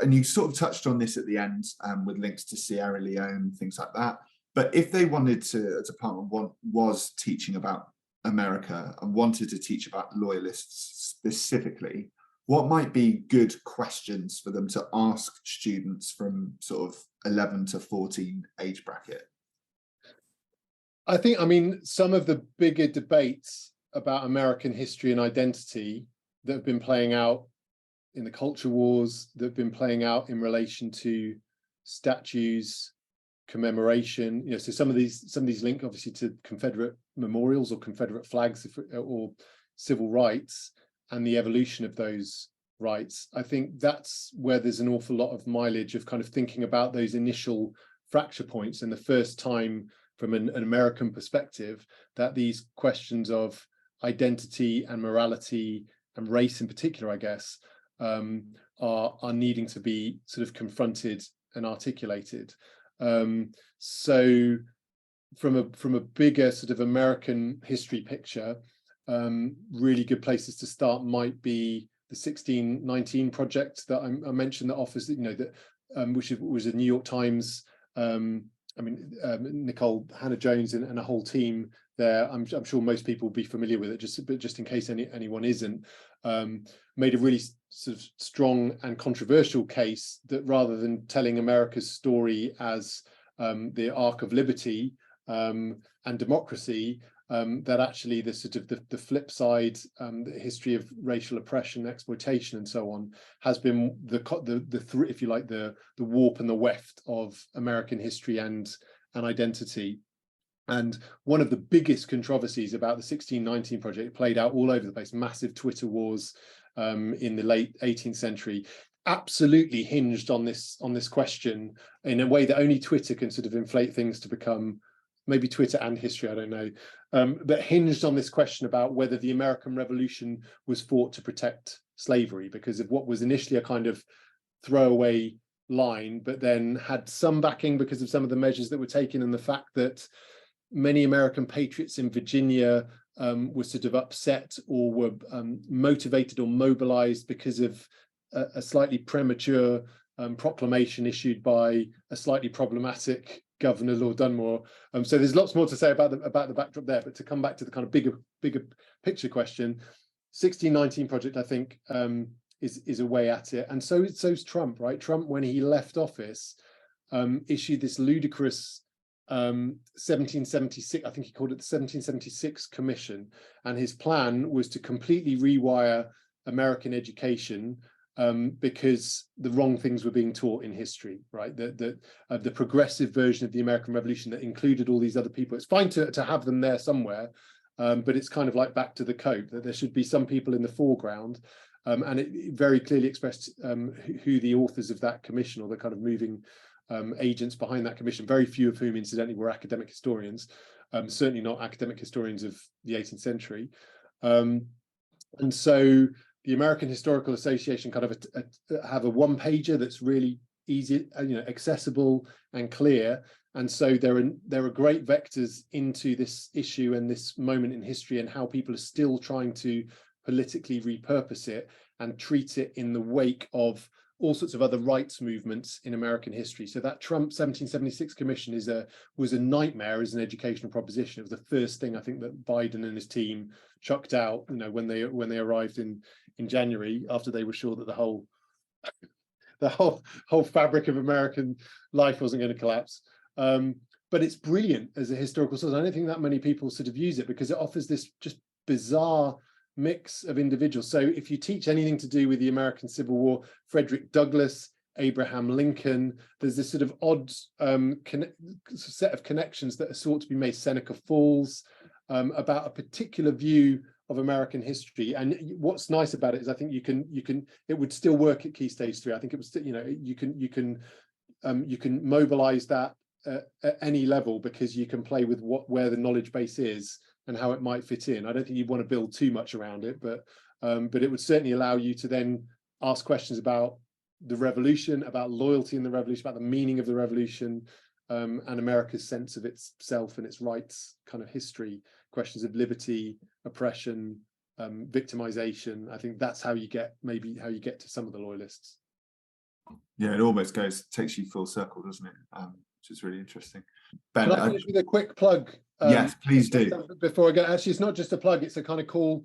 and you sort of touched on this at the end, with links to Sierra Leone, things like that. But if they wanted to, as a department, was teaching about America and wanted to teach about Loyalists specifically, what might be good questions for them to ask students from sort of 11 to 14 age bracket? I mean, some of the bigger debates about American history and identity that have been playing out in the culture wars, that have been playing out in relation to statues, commemoration, so some of these link obviously to Confederate memorials or Confederate flags, or civil rights, and the evolution of those rights. I think that's where there's an awful lot of mileage of kind of thinking about those initial fracture points, and the first time from an American perspective that these questions of identity and morality and race in particular, I guess, are needing to be sort of confronted and articulated. So from a bigger sort of American history picture, really good places to start might be the 1619 project that I mentioned, that offers, which was a New York Times, Nicole Hannah-Jones and a whole team there. I'm sure most people will be familiar with it, but just in case anyone isn't, made a really sort of strong and controversial case that rather than telling America's story as the Arc of Liberty and democracy, that actually the sort of the flip side, the history of racial oppression, exploitation, and so on, has been if you like, the warp and the weft of American history and identity. And one of the biggest controversies about the 1619 project played out all over the place, massive Twitter wars in the late 18th century, absolutely hinged on this question in a way that only Twitter can sort of inflate things to become, maybe Twitter and history, I don't know, but hinged on this question about whether the American Revolution was fought to protect slavery, because of what was initially a kind of throwaway line, but then had some backing because of some of the measures that were taken, and the fact that many American patriots in Virginia were sort of upset or were motivated or mobilized because of a slightly premature proclamation issued by a slightly problematic Governor Lord Dunmore. So there's lots more to say about the backdrop there, but to come back to the kind of bigger picture question, 1619 project, I think, is a way at it. And so's Trump, right? Trump, when he left office, issued this ludicrous 1776, I think he called it the 1776 Commission, and his plan was to completely rewire American education because the wrong things were being taught in history, right? The progressive version of the American Revolution that included all these other people. It's fine to have them there somewhere, but it's kind of like back to the code, that there should be some people in the foreground. And it very clearly expressed who the authors of that commission, or the kind of moving agents behind that commission, very few of whom incidentally were academic historians, certainly not academic historians of the 18th century. And so the American Historical Association kind of have a one-pager that's really easy, accessible and clear. And so there are great vectors into this issue and this moment in history, and how people are still trying to politically repurpose it and treat it in the wake of all sorts of other rights movements in American history. So that Trump 1776 commission was a nightmare as an educational proposition. It was the first thing I think that Biden and his team chucked out, when they arrived in January, after they were sure that the whole fabric of American life wasn't going to collapse. But it's brilliant as a historical source. I don't think that many people sort of use it, because it offers this just bizarre mix of individuals. So if you teach anything to do with the American Civil War, Frederick Douglass, Abraham Lincoln, there's this sort of odd set of connections that are sought to be made. Seneca Falls, about a particular view of American history. And what's nice about it is I think you can it would still work at Key Stage 3. I think it was, you can mobilize that at any level, because you can play with where the knowledge base is and how it might fit in. I don't think you'd want to build too much around it, but it would certainly allow you to then ask questions about the revolution, about loyalty in the revolution, about the meaning of the revolution, and America's sense of itself and its rights, kind of history, questions of liberty, oppression, victimization. I think that's how you get to some of the Loyalists. Yeah, it almost takes you full circle, doesn't it? Which is really interesting. Ben, can I finish with a quick plug? Yes, please do. Before I go, actually, it's not just a plug; it's a kind of call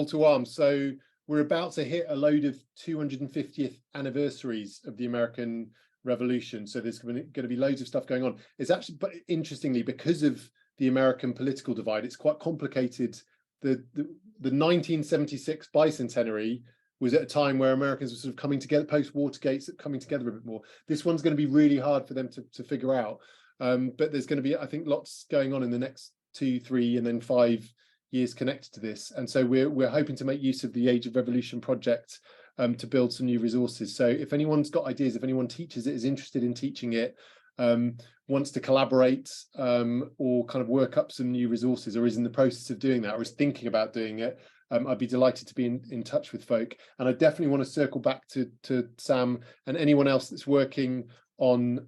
to arms. So we're about to hit a load of 250th anniversaries of the American Revolution. So there's going to be loads of stuff going on. It's actually, but interestingly, because of the American political divide, it's quite complicated. The 1976 bicentenary was at a time where Americans were sort of coming together, post-Watergate, coming together a bit more. This one's going to be really hard for them to figure out. But there's going to be, I think, lots going on in the next 2, 3, and then 5 years connected to this. And so we're hoping to make use of the Age of Revolution project to build some new resources. So if anyone's got ideas, if anyone teaches it, is interested in teaching it, wants to collaborate, or kind of work up some new resources, or is in the process of doing that, or is thinking about doing it, I'd be delighted to be in touch with folk. And I definitely want to circle back to Sam and anyone else that's working on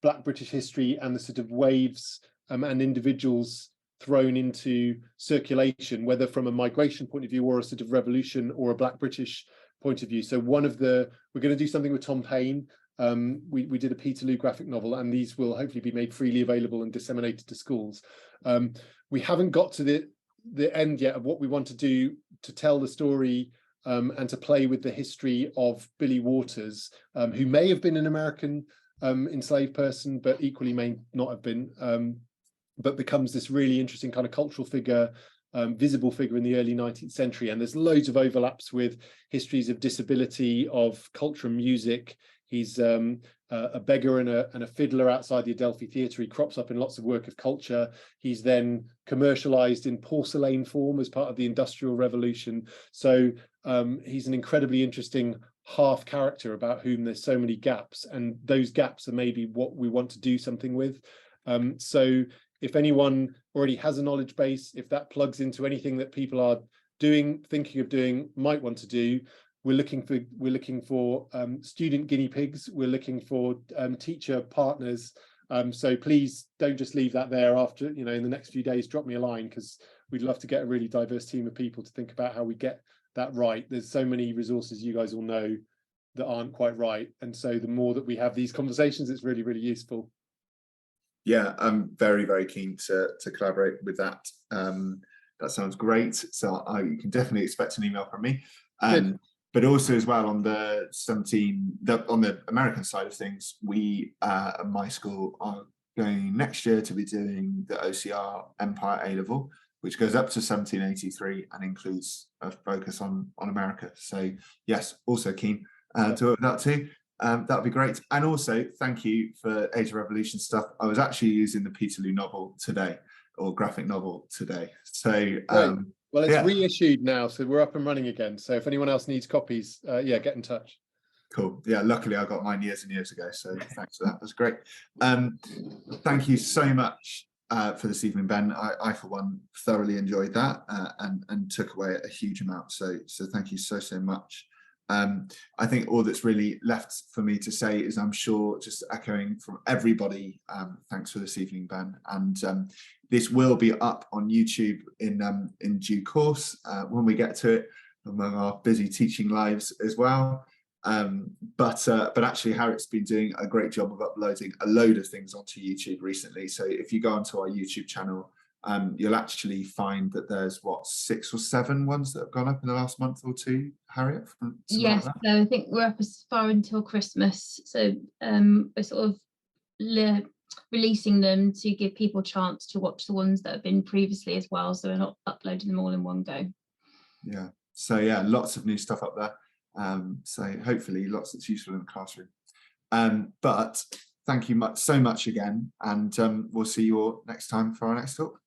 Black British history and the sort of waves and individuals thrown into circulation, whether from a migration point of view or a sort of revolution or a Black British point of view. So we're going to do something with Tom Paine. We did a Peterloo graphic novel, and these will hopefully be made freely available and disseminated to schools. We haven't got to the end yet of what we want to do to tell the story and to play with the history of Billy Waters, who may have been an American enslaved person, but equally may not have been, but becomes this really interesting kind of cultural figure, visible figure in the early 19th century. And there's loads of overlaps with histories of disability, of culture and music. He's a beggar and a fiddler outside the Adelphi Theatre. He crops up in lots of work of culture. He's then commercialized in porcelain form as part of the Industrial Revolution. So he's an incredibly interesting half character about whom there's so many gaps, and those gaps are maybe what we want to do something with. So if anyone already has a knowledge base, if that plugs into anything that people are doing, thinking of doing, might want to do, we're looking for student guinea pigs. We're looking for teacher partners. So please don't just leave that there. After, in the next few days, drop me a line, because we'd love to get a really diverse team of people to think about how we get that right. There's so many resources you guys all know that aren't quite right, and so the more that we have these conversations, it's really, really useful. Yeah, I'm very, very keen to collaborate with that. That sounds great. So you can definitely expect an email from me. But also as well on the American side of things, we at my school are going next year to be doing the OCR Empire A-level. which goes up to 1783 and includes a focus on America. So yes, also keen to work with that too. That'd be great. And also thank you for Age of Revolution stuff. I was actually using the Peterloo novel today, or graphic novel today. So well, it's reissued now, so we're up and running again. So if anyone else needs copies, yeah, get in touch. Cool. Yeah, luckily I got mine years and years ago, so thanks for that. That's great. Thank you so much for this evening, Ben. I for one thoroughly enjoyed that and took away a huge amount. So thank you so much. I think all that's really left for me to say is, I'm sure, just echoing from everybody, thanks for this evening, Ben. And this will be up on YouTube in due course when we get to it, among our busy teaching lives as well. But actually Harriet's been doing a great job of uploading a load of things onto YouTube recently. So if you go onto our YouTube channel, you'll actually find that there's 6 or 7 ones that have gone up in the last month or two, Harriet? Yes, like so I think we're up as far until Christmas. So we're sort of releasing them to give people a chance to watch the ones that have been previously as well. So we're not uploading them all in one go. Yeah. So yeah, lots of new stuff up there. So hopefully lots that's useful in the classroom. But thank you so much again, and we'll see you all next time for our next talk.